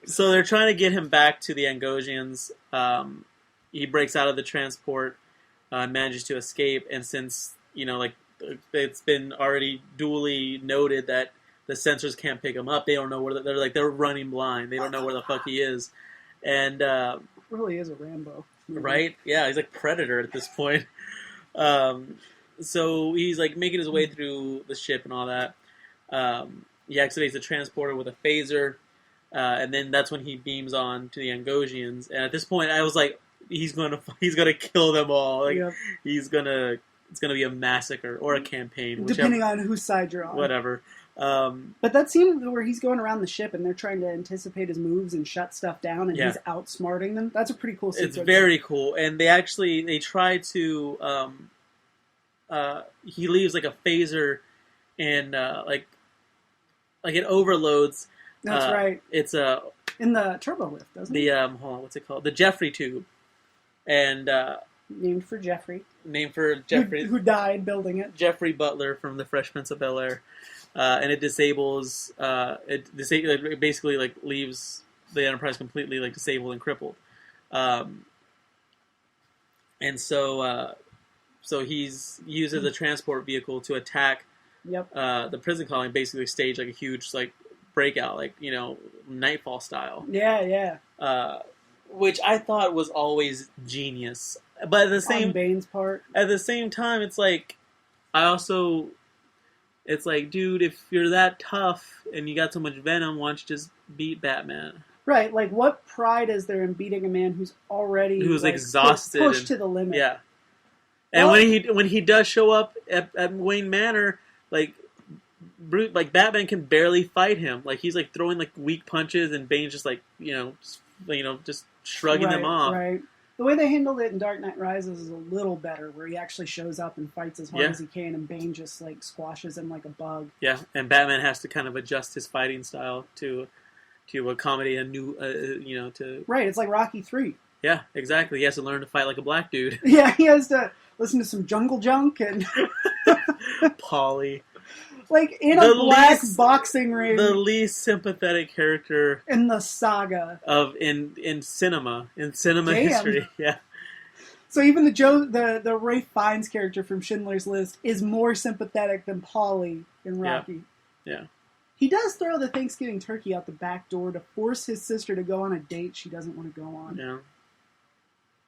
Speaker 1: So they're trying to get him back to the Angosians. He breaks out of the transport, manages to escape, and since it's been already duly noted that the sensors can't pick him up. They don't know where they're running blind. They don't know where the fuck he is, and
Speaker 2: it really is a Rambo movie.
Speaker 1: Right? Yeah, he's like Predator at this point. So he's making his way through the ship and all that. He activates the transporter with a phaser, and then that's when he beams on to the Angosians. And at this point, I was like, he's gonna kill them all. It's gonna be a massacre or a campaign,
Speaker 2: depending on whose side you're on.
Speaker 1: Whatever.
Speaker 2: But that scene where he's going around the ship and they're trying to anticipate his moves and shut stuff down, and he's outsmarting them. That's a pretty cool sequence.
Speaker 1: It's very cool, and they try to. He leaves a phaser, and it overloads.
Speaker 2: That's right.
Speaker 1: It's
Speaker 2: in the turbo lift, doesn't it?
Speaker 1: Hold on, what's it called? The Jeffrey tube, and
Speaker 2: named for Jeffrey.
Speaker 1: Who
Speaker 2: died building it.
Speaker 1: Jeffrey Butler from The Fresh Prince of Bel-Air. And it disables. It basically leaves the Enterprise completely disabled and crippled. And so he's used as a transport vehicle to attack.
Speaker 2: Yep.
Speaker 1: The prison colony, basically stage a huge breakout, Nightfall style.
Speaker 2: Yeah.
Speaker 1: Which I thought was always genius, but
Speaker 2: on Bane's part.
Speaker 1: At the same time, it's It's dude, if you're that tough and you got so much venom, why don't you just beat Batman?
Speaker 2: Right, what pride is there in beating a man who's
Speaker 1: exhausted,
Speaker 2: pushed to the limit?
Speaker 1: Yeah, and when he does show up at Wayne Manor, Batman can barely fight him. He's throwing weak punches, and Bane's just just shrugging them off.
Speaker 2: Right. The way they handled it in Dark Knight Rises is a little better, where he actually shows up and fights as hard as he can, and Bane just squashes him like a bug. Yeah,
Speaker 1: and Batman has to kind of adjust his fighting style to accommodate a new, to...
Speaker 2: Right, it's like Rocky 3.
Speaker 1: Yeah, exactly. He has to learn to fight like a black dude.
Speaker 2: Yeah, he has to listen to some Jungle Junk and...
Speaker 1: Paulie.
Speaker 2: In a black boxing ring.
Speaker 1: The least sympathetic character...
Speaker 2: in the saga.
Speaker 1: In cinema. In cinema history, yeah.
Speaker 2: So even the Ralph Fiennes character from Schindler's List is more sympathetic than Paulie in Rocky.
Speaker 1: Yeah.
Speaker 2: He does throw the Thanksgiving turkey out the back door to force his sister to go on a date she doesn't want to go on.
Speaker 1: Yeah.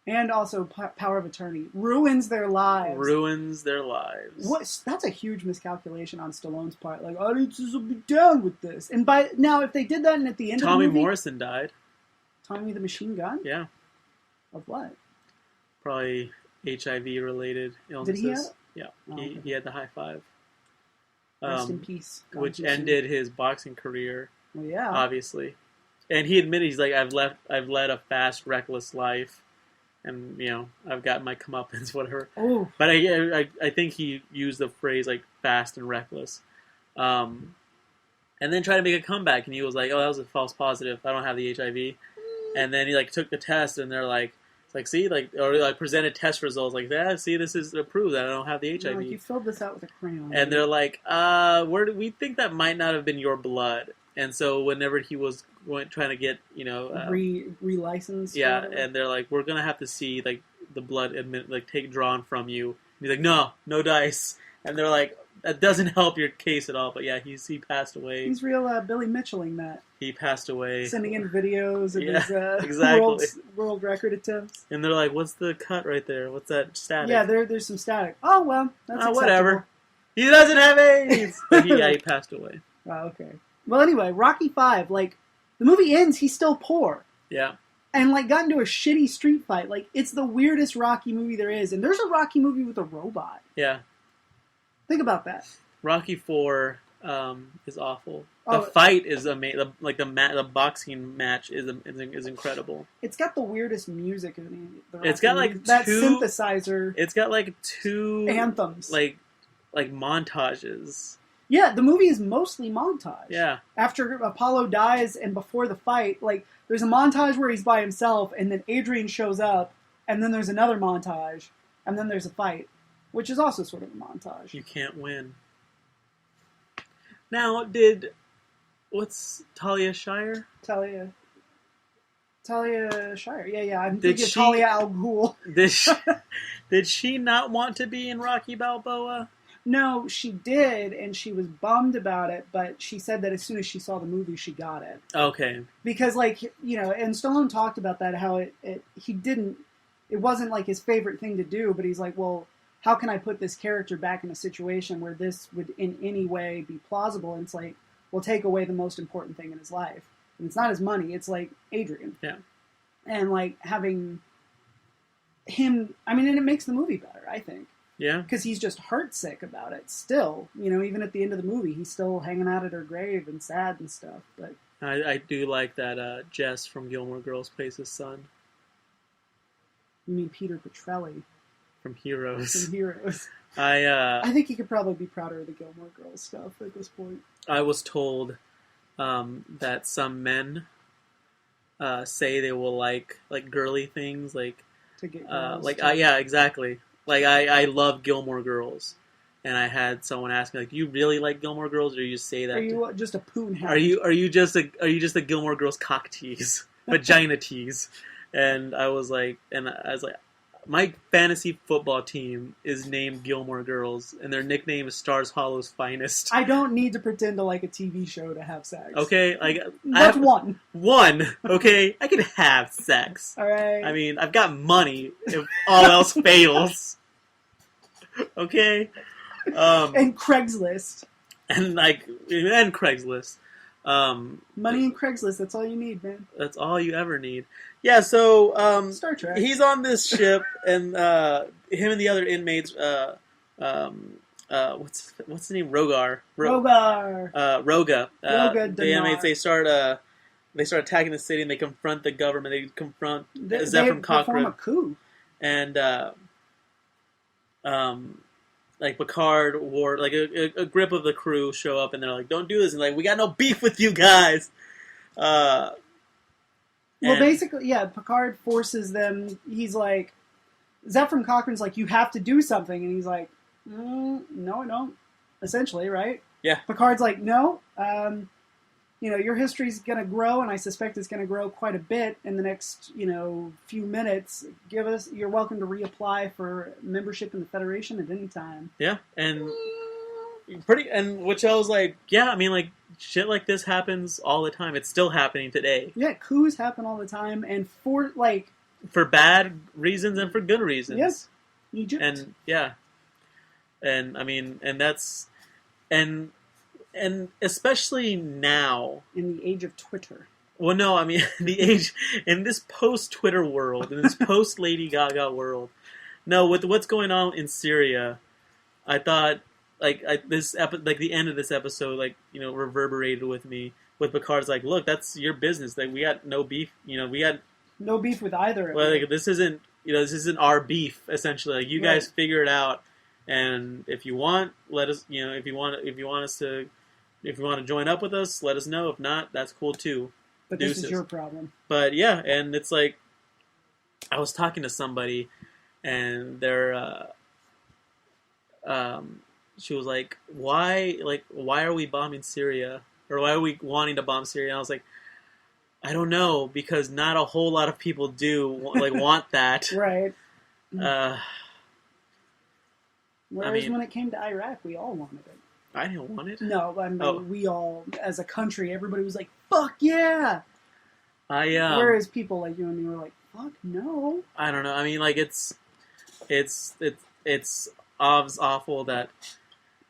Speaker 2: And also Power of Attorney. Ruins their lives. That's a huge miscalculation on Stallone's part. Audiences will be down with this. And now, if they did that and at the end of the movie...
Speaker 1: Tommy Morrison died.
Speaker 2: Tommy the Machine Gun?
Speaker 1: Yeah.
Speaker 2: Of what?
Speaker 1: Probably HIV-related illnesses.
Speaker 2: Did he have it?
Speaker 1: Yeah.
Speaker 2: Oh, okay.
Speaker 1: He had the high five.
Speaker 2: Rest in peace.
Speaker 1: Which ended his boxing career.
Speaker 2: Well, yeah.
Speaker 1: Obviously. And he admitted, he's I've led a fast, reckless life. And, I've got my comeuppance, whatever.
Speaker 2: Oh.
Speaker 1: But I think he used the phrase, fast and reckless. And then tried to make a comeback. And he was like, oh, that was a false positive. I don't have the HIV. And then he, took the test. And they're like, see? Or presented test results. See, this is approved that I don't have the HIV.
Speaker 2: You filled this out with a crayon.
Speaker 1: And they're like, we think that might not have been your blood. And so whenever he was trying to get
Speaker 2: re-licensed.
Speaker 1: Yeah, and they're like, we're gonna have to see like the blood drawn from you. And he's like, no dice, and they're like, that doesn't help your case at all. But yeah, he passed away.
Speaker 2: He's real Billy Mitchelling that.
Speaker 1: He passed away.
Speaker 2: Sending in videos of his
Speaker 1: exactly.
Speaker 2: world record attempts.
Speaker 1: And they're like, what's the cut right there? What's that static?
Speaker 2: Yeah, there's some static. Oh, well, that's acceptable.
Speaker 1: Whatever. He doesn't have AIDS! But he passed away.
Speaker 2: Oh, okay. Well, anyway, Rocky V, like, the movie ends, he's still poor.
Speaker 1: Yeah.
Speaker 2: And, like, got into a shitty street fight. Like, it's the weirdest Rocky movie there is. And there's a Rocky movie with a robot.
Speaker 1: Yeah.
Speaker 2: Think about that.
Speaker 1: Rocky IV is awful.
Speaker 2: Oh,
Speaker 1: the fight is amazing. Like the boxing match is incredible.
Speaker 2: It's got the weirdest music in the Rocky
Speaker 1: It's got like
Speaker 2: movie. That
Speaker 1: two
Speaker 2: synthesizer.
Speaker 1: It's got like two
Speaker 2: anthems,
Speaker 1: like montages.
Speaker 2: Yeah, the movie is mostly montage.
Speaker 1: Yeah.
Speaker 2: After Apollo dies and before the fight, like there's a montage where he's by himself, and then Adrian shows up, and then there's another montage, and then there's a fight, which is also sort of a montage.
Speaker 1: You can't win. Now, what's Talia Shire?
Speaker 2: Talia Shire. Yeah. I'm thinking of Talia al Ghul.
Speaker 1: Did she not want to be in Rocky Balboa?
Speaker 2: No, she did, and she was bummed about it, but she said that as soon as she saw the movie, she got it.
Speaker 1: Okay.
Speaker 2: Because, like, and Stallone talked about that, how it wasn't, like, his favorite thing to do, but he's like, well, how can I put this character back in a situation where this would in any way be plausible? And it's like, well, take away the most important thing in his life. And it's not his money, it's like Adrian.
Speaker 1: Yeah.
Speaker 2: And like having him, and it makes the movie better, I think.
Speaker 1: Yeah.
Speaker 2: Because he's just heartsick about it still. Even at the end of the movie, he's still hanging out at her grave and sad and stuff. But
Speaker 1: I do like that Jess from Gilmore Girls plays his son.
Speaker 2: You mean Peter Petrelli?
Speaker 1: From Heroes.
Speaker 2: From Heroes.
Speaker 1: I
Speaker 2: think he could probably be prouder of the Gilmore Girls stuff at this point.
Speaker 1: I was told that some men say they will like girly things, like
Speaker 2: to get girls
Speaker 1: yeah, exactly. Like I love Gilmore Girls, and I had someone ask me, like, do you really like Gilmore Girls, or you just say that?
Speaker 2: Are you just a poon hound?
Speaker 1: Are you just a Gilmore Girls cock tease, vagina tease? And I was like, my fantasy football team is named Gilmore Girls, and their nickname is Stars Hollow's Finest.
Speaker 2: I don't need to pretend to like a TV show to have sex.
Speaker 1: Okay,
Speaker 2: that's one.
Speaker 1: One, okay? I can have sex.
Speaker 2: All right.
Speaker 1: I've got money if all else fails. Okay?
Speaker 2: And Craigslist.
Speaker 1: And Craigslist.
Speaker 2: Money and Craigslist, that's all you need, man.
Speaker 1: That's all you ever need. Yeah, so
Speaker 2: Star Trek.
Speaker 1: He's on this ship, and him and the other inmates, what's the name? Rogar.
Speaker 2: Roga.
Speaker 1: The inmates, they start attacking the city, and they confront the government. They confront Zephram Cochrane.
Speaker 2: They perform a coup.
Speaker 1: And like Picard wore, like a grip of the crew show up, and they're like, "Don't do this!" And like, we got no beef with you guys.
Speaker 2: Well, basically, yeah, Picard forces them. He's like, Zephram Cochrane's like, you have to do something. And he's like, no, I don't. Essentially, right?
Speaker 1: Yeah.
Speaker 2: Picard's like, no, your history's going to grow, and I suspect it's going to grow quite a bit in the next, few minutes. You're welcome to reapply for membership in the Federation at any time.
Speaker 1: Yeah, and which I was like, yeah, like, shit like this happens all the time. It's still happening today.
Speaker 2: Yeah, coups happen all the time, and for
Speaker 1: bad reasons and for good reasons.
Speaker 2: Yes, Egypt.
Speaker 1: And yeah, and and that's and especially now
Speaker 2: in the age of Twitter.
Speaker 1: Well, no, the age in this post-Twitter world, in this post-Lady Gaga world. No, with what's going on in Syria, I thought. The end of this episode, reverberated with me. With Picard's like, look, that's your business. Like, we got no beef. We got
Speaker 2: no beef with either.
Speaker 1: Well, this isn't our beef. Essentially, like, you guys figure it out. And if you want, let us. If you want to join up with us, let us know. If not, that's cool too.
Speaker 2: But Deuces. This is your problem.
Speaker 1: But yeah, and it's like, I was talking to somebody, and they're. She was like, why are we bombing Syria? Or why are we wanting to bomb Syria? And I was like, I don't know, because not a whole lot of people do want that.
Speaker 2: Right.
Speaker 1: Uh,
Speaker 2: Whereas when it came to Iraq, we all wanted it.
Speaker 1: I didn't want it.
Speaker 2: No, I mean, we all, as a country, everybody was like, fuck yeah! Whereas people like you and me were like, fuck no.
Speaker 1: I don't know. I mean, like, it's awful that,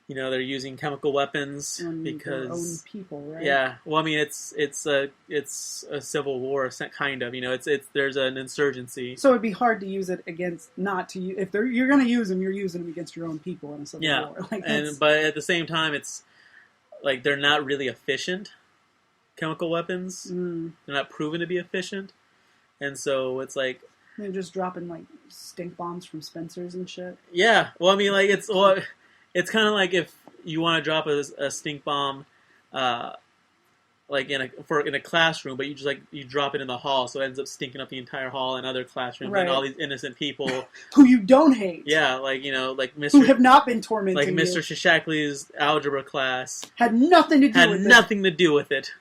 Speaker 1: they're using chemical weapons because
Speaker 2: their own people, right?
Speaker 1: Yeah. Well, I mean, it's a civil war, kind of. There's an insurgency.
Speaker 2: So it'd be hard to use it against if you're going to use them, you're using them against your own people in a civil war.
Speaker 1: But at the same time, it's like they're not really efficient chemical weapons. They're not proven to be efficient, and so it's like
Speaker 2: they're just dropping like stink bombs from Spencer's and shit.
Speaker 1: Yeah. Well, I mean, like it's kind of like if you want to drop a stink bomb, like in a classroom, but you drop it in the hall, so it ends up stinking up the entire hall and other classrooms and all these innocent people
Speaker 2: who you don't hate.
Speaker 1: Yeah, like like Mr.
Speaker 2: who have not been tormenting
Speaker 1: like Mr.
Speaker 2: you.
Speaker 1: Shishakli's algebra class
Speaker 2: had nothing to do with
Speaker 1: it.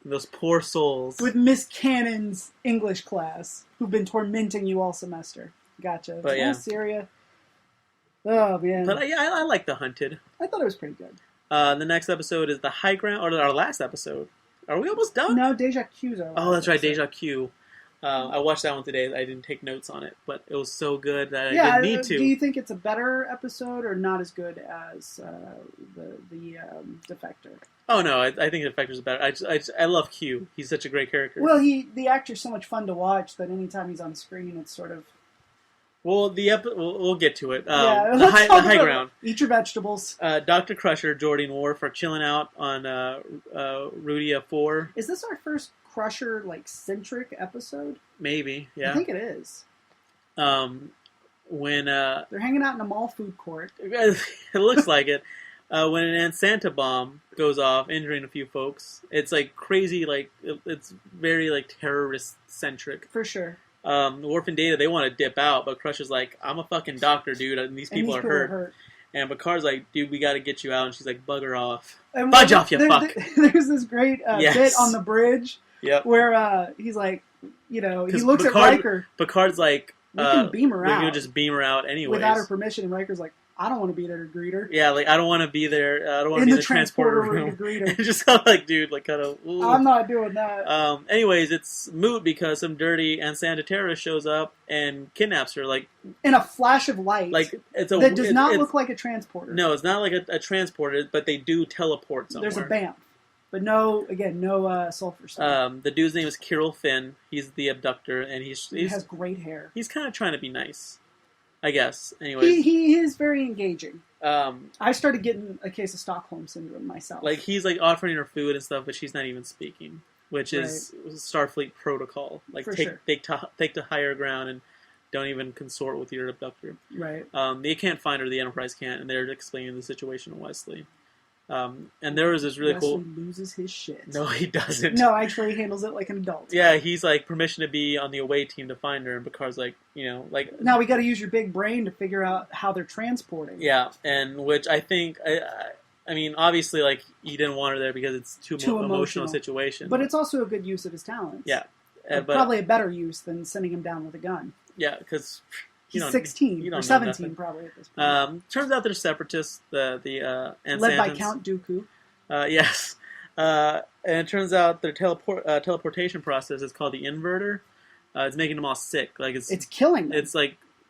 Speaker 1: Those poor souls.
Speaker 2: With Miss Cannon's English class, who've been tormenting you all semester. Gotcha.
Speaker 1: But yeah,
Speaker 2: Syria. Oh man.
Speaker 1: But I like The Hunted.
Speaker 2: I thought it was pretty good.
Speaker 1: The next episode is The High Ground, or our last episode. Are we almost done?
Speaker 2: No, Deja Q's our last
Speaker 1: Oh, that's right,
Speaker 2: episode.
Speaker 1: Deja Q. I watched that one today. I didn't take notes on it, but it was so good that I didn't need to.
Speaker 2: Do you think it's a better episode or not as good as the Defector?
Speaker 1: Oh no, I think Defector's better. I love Q. He's such a great character.
Speaker 2: Well, the actor's so much fun to watch that anytime he's on screen, it's sort of.
Speaker 1: Well, we'll get to it.
Speaker 2: The
Speaker 1: high ground.
Speaker 2: Eat your vegetables.
Speaker 1: Dr. Crusher, Jordan Worf are chilling out on Rudia 4.
Speaker 2: Is this our first Crusher centric episode?
Speaker 1: Maybe, yeah.
Speaker 2: I think it is.
Speaker 1: When
Speaker 2: they're hanging out in a mall food court.
Speaker 1: It looks like it. When an Santa bomb goes off, injuring a few folks, it's crazy. It's very terrorist centric
Speaker 2: for sure.
Speaker 1: Worf and Data, they want to dip out, but Crusher's like, I'm a fucking doctor, dude, and these people are hurt. And Picard's like, dude, we got to get you out, and she's like, bugger off, fudge off, you fuck.
Speaker 2: There's this great bit on the bridge, where he's like, he looks at Riker.
Speaker 1: Picard's like,
Speaker 2: we can beam her out.
Speaker 1: We can just beam her out anyways
Speaker 2: without her permission, and Riker's like, I don't want to be there to greet her.
Speaker 1: Yeah, I don't want to be there. I don't want to be in the transporter room
Speaker 2: to greet her.
Speaker 1: Just kind of dude, kind of.
Speaker 2: I'm not doing that.
Speaker 1: Anyways, it's moot because some dirty and Santa terrorist shows up and kidnaps her,
Speaker 2: in a flash of light. That does not look like a transporter.
Speaker 1: No, it's not like a transporter, but they do teleport somewhere.
Speaker 2: There's a BAMF, but no sulfur stuff.
Speaker 1: The dude's name is Kirill Finn. He's the abductor, and he
Speaker 2: has great hair.
Speaker 1: He's kind of trying to be nice, I guess. Anyway,
Speaker 2: he is very engaging.
Speaker 1: I
Speaker 2: started getting a case of Stockholm syndrome myself.
Speaker 1: He's offering her food and stuff, but she's not even speaking, which is Starfleet protocol. Take to higher ground and don't even consort with your abductor.
Speaker 2: Right.
Speaker 1: They can't find her. The Enterprise can't, and they're explaining the situation to Wesley. And there was this really
Speaker 2: Wesley loses his shit.
Speaker 1: No, he doesn't.
Speaker 2: No, actually, he handles it like an adult.
Speaker 1: Yeah, he's permission to be on the away team to find her, and Picard's
Speaker 2: now we got to use your big brain to figure out how they're transporting.
Speaker 1: Yeah, and which I think, I mean, obviously, he didn't want her there because it's too emotional situation.
Speaker 2: But it's also a good use of his talents.
Speaker 1: Yeah,
Speaker 2: but probably a better use than sending him down with a gun.
Speaker 1: Yeah, because.
Speaker 2: He's 16 or 17 probably at this point.
Speaker 1: Turns out they're separatists. And
Speaker 2: led by Count Dooku.
Speaker 1: Yes, and it turns out their teleportation process is called the inverter. It's making them all sick. It's
Speaker 2: killing them.
Speaker 1: It's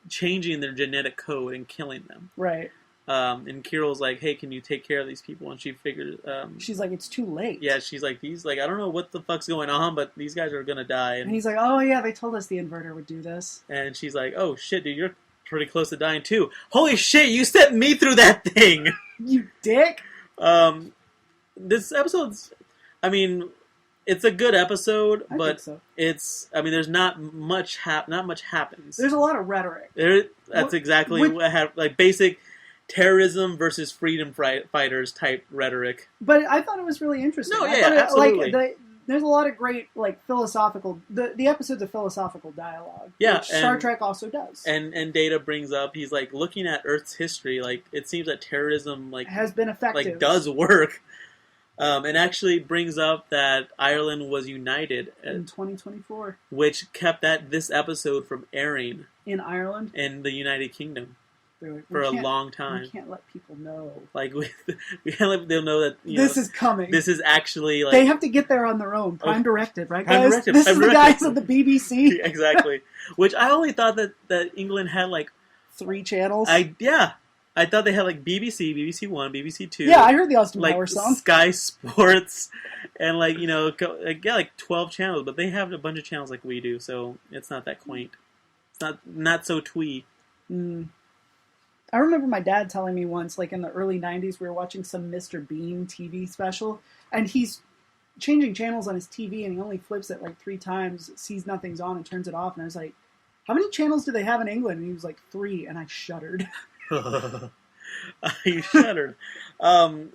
Speaker 1: changing their genetic code and killing them.
Speaker 2: Right.
Speaker 1: And Kirill's like, hey, can you take care of these people? And she figures...
Speaker 2: she's like, it's too late.
Speaker 1: Yeah, she's like, I don't know what the fuck's going on, but these guys are going to die.
Speaker 2: And he's like, oh yeah, they told us the inverter would do this.
Speaker 1: And she's like, oh shit, dude, you're pretty close to dying too. Holy shit, you sent me through that thing!
Speaker 2: You dick!
Speaker 1: This episode's... I mean, it's a good episode, but
Speaker 2: so.
Speaker 1: There's not much happens.
Speaker 2: There's a lot of rhetoric.
Speaker 1: That's exactly what happened. Basic... terrorism versus freedom fighters type rhetoric.
Speaker 2: But I thought it was really interesting.
Speaker 1: No, yeah, absolutely.
Speaker 2: There's a lot of great philosophical. The episodes of philosophical dialogue.
Speaker 1: Yeah,
Speaker 2: which Star Trek also does.
Speaker 1: And Data brings up, he's looking at Earth's history. It seems that terrorism has
Speaker 2: been effective.
Speaker 1: Does work. And actually brings up that Ireland was united
Speaker 2: in 2024,
Speaker 1: which kept this episode from airing
Speaker 2: in Ireland,
Speaker 1: in the United Kingdom,
Speaker 2: like,
Speaker 1: for a long time.
Speaker 2: We can't let people know.
Speaker 1: Like we can't let them know that
Speaker 2: this is coming.
Speaker 1: This is actually like
Speaker 2: they have to get there on their own. Prime Directive, right,
Speaker 1: Prime
Speaker 2: guys?
Speaker 1: Directive,
Speaker 2: this
Speaker 1: Prime
Speaker 2: is the
Speaker 1: Directive.
Speaker 2: guys at the BBC.
Speaker 1: Exactly. Which I only thought that England had like
Speaker 2: 3 channels.
Speaker 1: I thought they had like BBC, BBC One, BBC Two.
Speaker 2: Yeah, I heard the Austin
Speaker 1: like
Speaker 2: Powers song.
Speaker 1: Sky Sports, and like 12 channels, but they have a bunch of channels like we do, so it's not that quaint. It's not so twee.
Speaker 2: I remember my dad telling me once, like in the early 90s, we were watching some Mr. Bean TV special, and he's changing channels on his TV, and he only flips it like 3 times, sees nothing's on, and turns it off, and I was like, how many channels do they have in England? And he was like, 3, and I shuddered.
Speaker 1: You shuddered.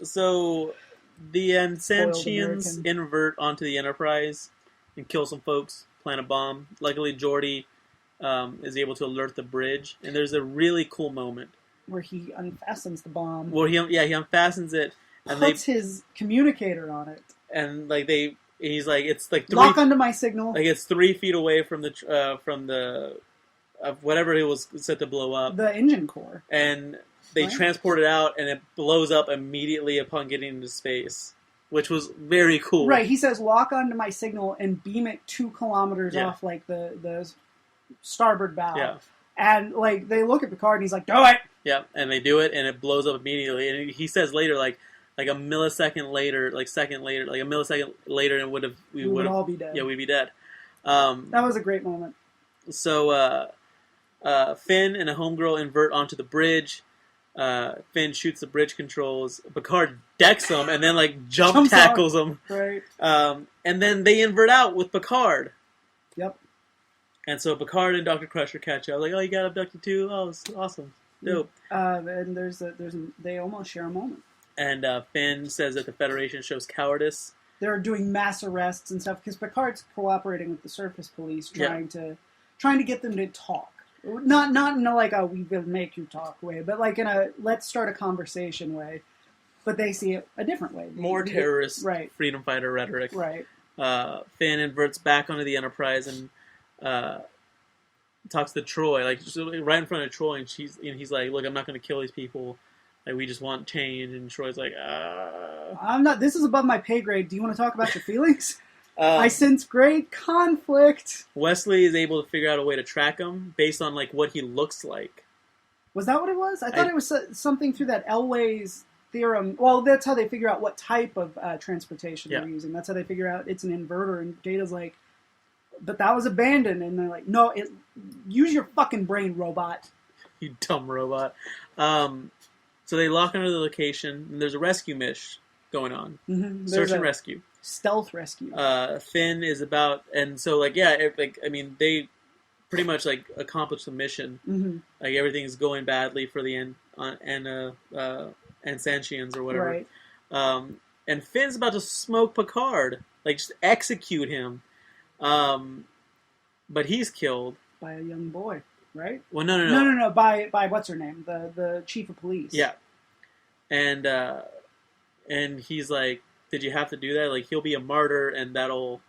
Speaker 1: So the Sanshians invert onto the Enterprise and kill some folks, plant a bomb. Luckily, Geordi is able to alert the bridge, and there's a really cool moment
Speaker 2: where he unfastens the bomb.
Speaker 1: Well, he unfastens it and
Speaker 2: puts his communicator on it,
Speaker 1: and like he's like it's like
Speaker 2: lock onto my signal.
Speaker 1: Like it's 3 feet away from the whatever it was set to blow up,
Speaker 2: the engine core,
Speaker 1: and they transport it out, and it blows up immediately upon getting into space, which was very cool.
Speaker 2: Right, he says lock onto my signal and beam it 2 kilometers off like the starboard bow.
Speaker 1: Yeah.
Speaker 2: And like they look at Picard and he's like, do it.
Speaker 1: Yeah, and they do it, and it blows up immediately. And he says later, like a millisecond later, like a millisecond later, and we would
Speaker 2: all be dead.
Speaker 1: Yeah, we'd be dead.
Speaker 2: That was a great moment.
Speaker 1: So Finn and a homegirl invert onto the bridge. Finn shoots the bridge controls. Picard decks them and then like jump tackles them.
Speaker 2: Right.
Speaker 1: And then they invert out with Picard.
Speaker 2: Yep.
Speaker 1: And so Picard and Dr. Crusher catch up. Like, oh, you got abducted too? Oh, it's awesome. Dope.
Speaker 2: And they almost share a moment.
Speaker 1: And Finn says that the Federation shows cowardice.
Speaker 2: They're doing mass arrests and stuff because Picard's cooperating with the surface police, trying to get them to talk. Not in a like we will make you talk way, but like in a let's start a conversation way. But they see it a different way.
Speaker 1: More terrorist,
Speaker 2: right.
Speaker 1: Freedom fighter rhetoric.
Speaker 2: Right.
Speaker 1: Finn inverts back onto the Enterprise and talks to Troy, like just right in front of Troy, and he's like, "Look, I'm not going to kill these people. Like, we just want change." And Troy's like,
Speaker 2: "I'm not. This is above my pay grade. Do you want to talk about your feelings?" I sense great conflict.
Speaker 1: Wesley is able to figure out a way to track him based on like what he looks like.
Speaker 2: Was that what it was? I thought it was something through that Elway's theorem. Well, that's how they figure out what type of transportation they're using. That's how they figure out it's an inverter. And Data's like, but that was abandoned. And they're like, no, use your fucking brain, robot.
Speaker 1: You dumb robot. So they lock onto the location, and there's a rescue mission going on.
Speaker 2: Mm-hmm.
Speaker 1: Search and rescue.
Speaker 2: Stealth rescue.
Speaker 1: Finn is about, and so like they pretty much like accomplish the mission.
Speaker 2: Mm-hmm.
Speaker 1: Like everything is going badly for the Sanshians or whatever.
Speaker 2: Right.
Speaker 1: And Finn's about to smoke Picard, like just execute him. But he's killed
Speaker 2: by a young boy, right?
Speaker 1: Well, no.
Speaker 2: By what's her name, the chief of police.
Speaker 1: Yeah. And he's like, did you have to do that? Like, he'll be a martyr, and that'll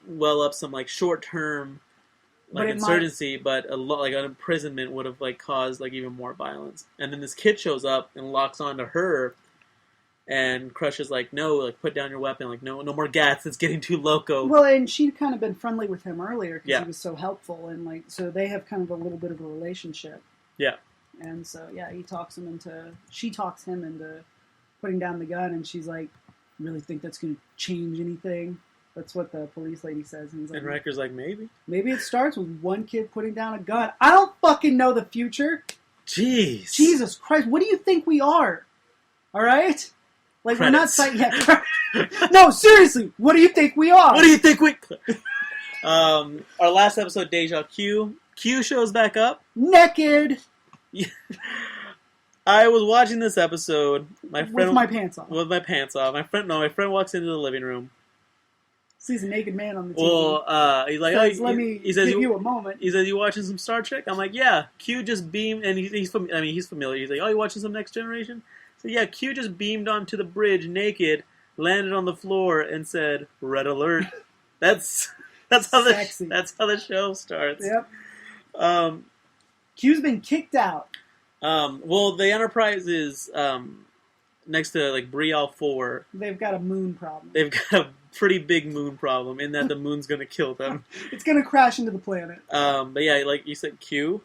Speaker 1: well up some like short term like insurgency, but like an imprisonment would have like caused like even more violence. And then this kid shows up and locks onto her, and Crush is like, no, like put down your weapon, like no more gats, it's getting too loco.
Speaker 2: Well, and she'd kind of been friendly with him earlier because he was so helpful, and like so they have kind of a little bit of a relationship.
Speaker 1: Yeah.
Speaker 2: And so she talks him into putting down the gun, and she's like, really think that's going to change anything? That's what the police lady says. And he's like,
Speaker 1: and Riker's like, maybe
Speaker 2: it starts with one kid putting down a gun. I don't fucking know the future.
Speaker 1: Jeez.
Speaker 2: Jesus Christ, what do you think we are? All right? Like,
Speaker 1: Credits.
Speaker 2: We're not saying... Yeah. No, seriously, what do you think we are?
Speaker 1: What do you think we... Our last episode, Deja Q. Q shows back up.
Speaker 2: Naked.
Speaker 1: I was watching this episode. My friend
Speaker 2: with my pants off.
Speaker 1: With my pants off. My friend walks into the living room.
Speaker 2: Sees a naked man on the TV.
Speaker 1: Well, he's like,
Speaker 2: says, let me
Speaker 1: give
Speaker 2: you a moment.
Speaker 1: He says, you watching some Star Trek? I'm like, yeah. Q just beamed, and he's familiar. He's like, oh, you watching some Next Generation? So yeah, Q just beamed onto the bridge naked, landed on the floor, and said, "Red alert." That's how the show starts.
Speaker 2: Yep. Q's been kicked out.
Speaker 1: Well, the Enterprise is next to like Brielle 4.
Speaker 2: They've got a moon problem.
Speaker 1: They've got a pretty big moon problem in that the moon's going to kill them.
Speaker 2: It's going to crash into the planet.
Speaker 1: But yeah, like you said, Q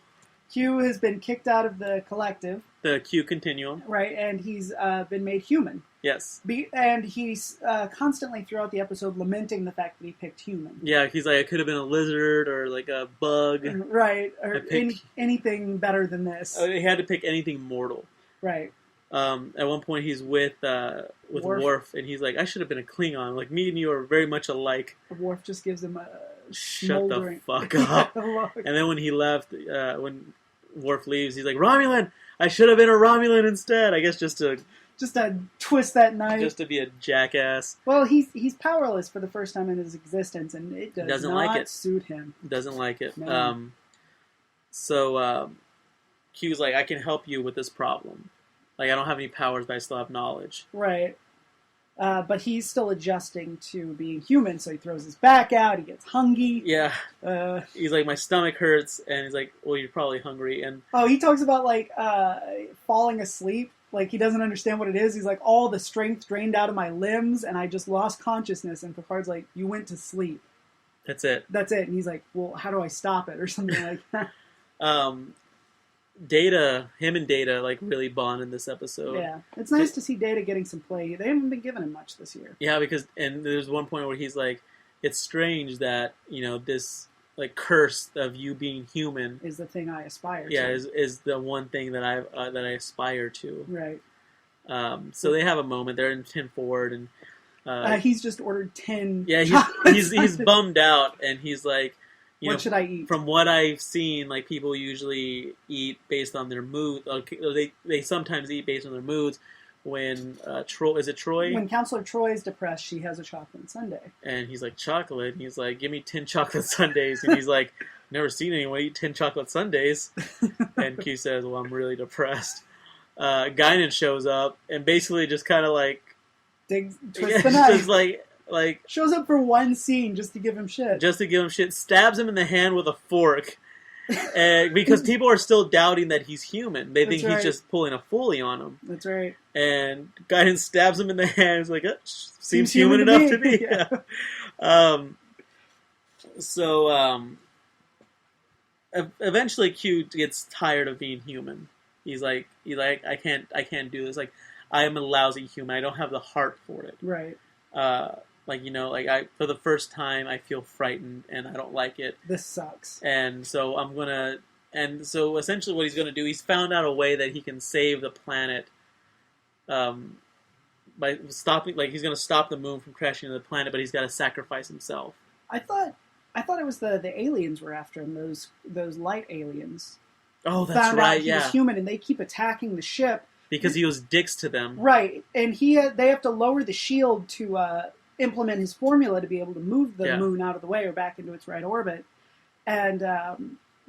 Speaker 2: has been kicked out of the collective.
Speaker 1: The Q continuum.
Speaker 2: Right, and he's been made human.
Speaker 1: Yes.
Speaker 2: And he's constantly throughout the episode lamenting the fact that he picked human.
Speaker 1: Yeah, he's like, I could have been a lizard or like a bug.
Speaker 2: Right, or anything better than this.
Speaker 1: He had to pick anything mortal.
Speaker 2: Right.
Speaker 1: At one point, he's with Worf, and he's like, I should have been a Klingon. Like, me and you are very much alike.
Speaker 2: Worf just gives him a
Speaker 1: shut the fuck up. And then when he left, when Worf leaves, he's like, Romulan! I should have been a Romulan instead. I guess just to
Speaker 2: twist that knife.
Speaker 1: Just to be a jackass.
Speaker 2: Well, he's powerless for the first time in his existence, and it doesn't
Speaker 1: not
Speaker 2: suit him.
Speaker 1: Doesn't like it.
Speaker 2: No.
Speaker 1: So Q's like, I can help you with this problem. Like, I don't have any powers, but I still have knowledge.
Speaker 2: Right. But he's still adjusting to being human, so he throws his back out, he gets hungry.
Speaker 1: Yeah. He's like, my stomach hurts, and he's like, well, you're probably hungry. And
Speaker 2: he talks about, like, falling asleep. Like, he doesn't understand what it is. He's like, all the strength drained out of my limbs, and I just lost consciousness. And Picard's like, you went to sleep.
Speaker 1: That's it.
Speaker 2: And he's like, well, how do I stop it? Or something like that.
Speaker 1: Him and Data, like, really bond in this episode.
Speaker 2: Yeah. It's nice to see Data getting some play. They haven't been giving him much this year.
Speaker 1: Yeah, and there's one point where he's like, it's strange that, this, like, curse of you being human
Speaker 2: is the thing I aspire to.
Speaker 1: Yeah, is the one thing that I aspire to.
Speaker 2: Right.
Speaker 1: So they have a moment. They're in 10 forward, and
Speaker 2: he's just ordered 10.
Speaker 1: Yeah, he's bummed out, and he's like,
Speaker 2: what should I eat?
Speaker 1: From what I've seen, like, people usually eat based on their mood. They sometimes eat based on their moods. When Troy?
Speaker 2: When Counselor Troy is depressed, she has a chocolate sundae.
Speaker 1: And he's like, chocolate? And he's like, give me 10 chocolate sundaes. And he's like, never seen anyone eat 10 chocolate sundaes. And Q says, well, I'm really depressed. Guinan shows up and basically just kind of like
Speaker 2: twists the knife.
Speaker 1: Just like
Speaker 2: shows up for one scene just to give him shit.
Speaker 1: Stabs him in the hand with a fork. Because people are still doubting that he's human. They think he's just pulling a Foley on him.
Speaker 2: That's right.
Speaker 1: And Guinan stabs him in the hand. He's like, seems human enough to me. Yeah. Eventually Q gets tired of being human. He's like, I can't do this. Like, I am a lousy human. I don't have the heart for it.
Speaker 2: Right.
Speaker 1: For the first time, I feel frightened, and I don't like it.
Speaker 2: This sucks.
Speaker 1: And so essentially what he's gonna do, he's found out a way that he can save the planet, by stopping, like, he's gonna stop the moon from crashing into the planet, but he's got to sacrifice himself.
Speaker 2: I thought it was the aliens were after him, those light aliens.
Speaker 1: Oh, that's right,
Speaker 2: he was human, and they keep attacking the ship.
Speaker 1: Because he was dicks to them.
Speaker 2: Right, and they have to lower the shield to implement his formula to be able to move the moon out of the way or back into its right orbit. And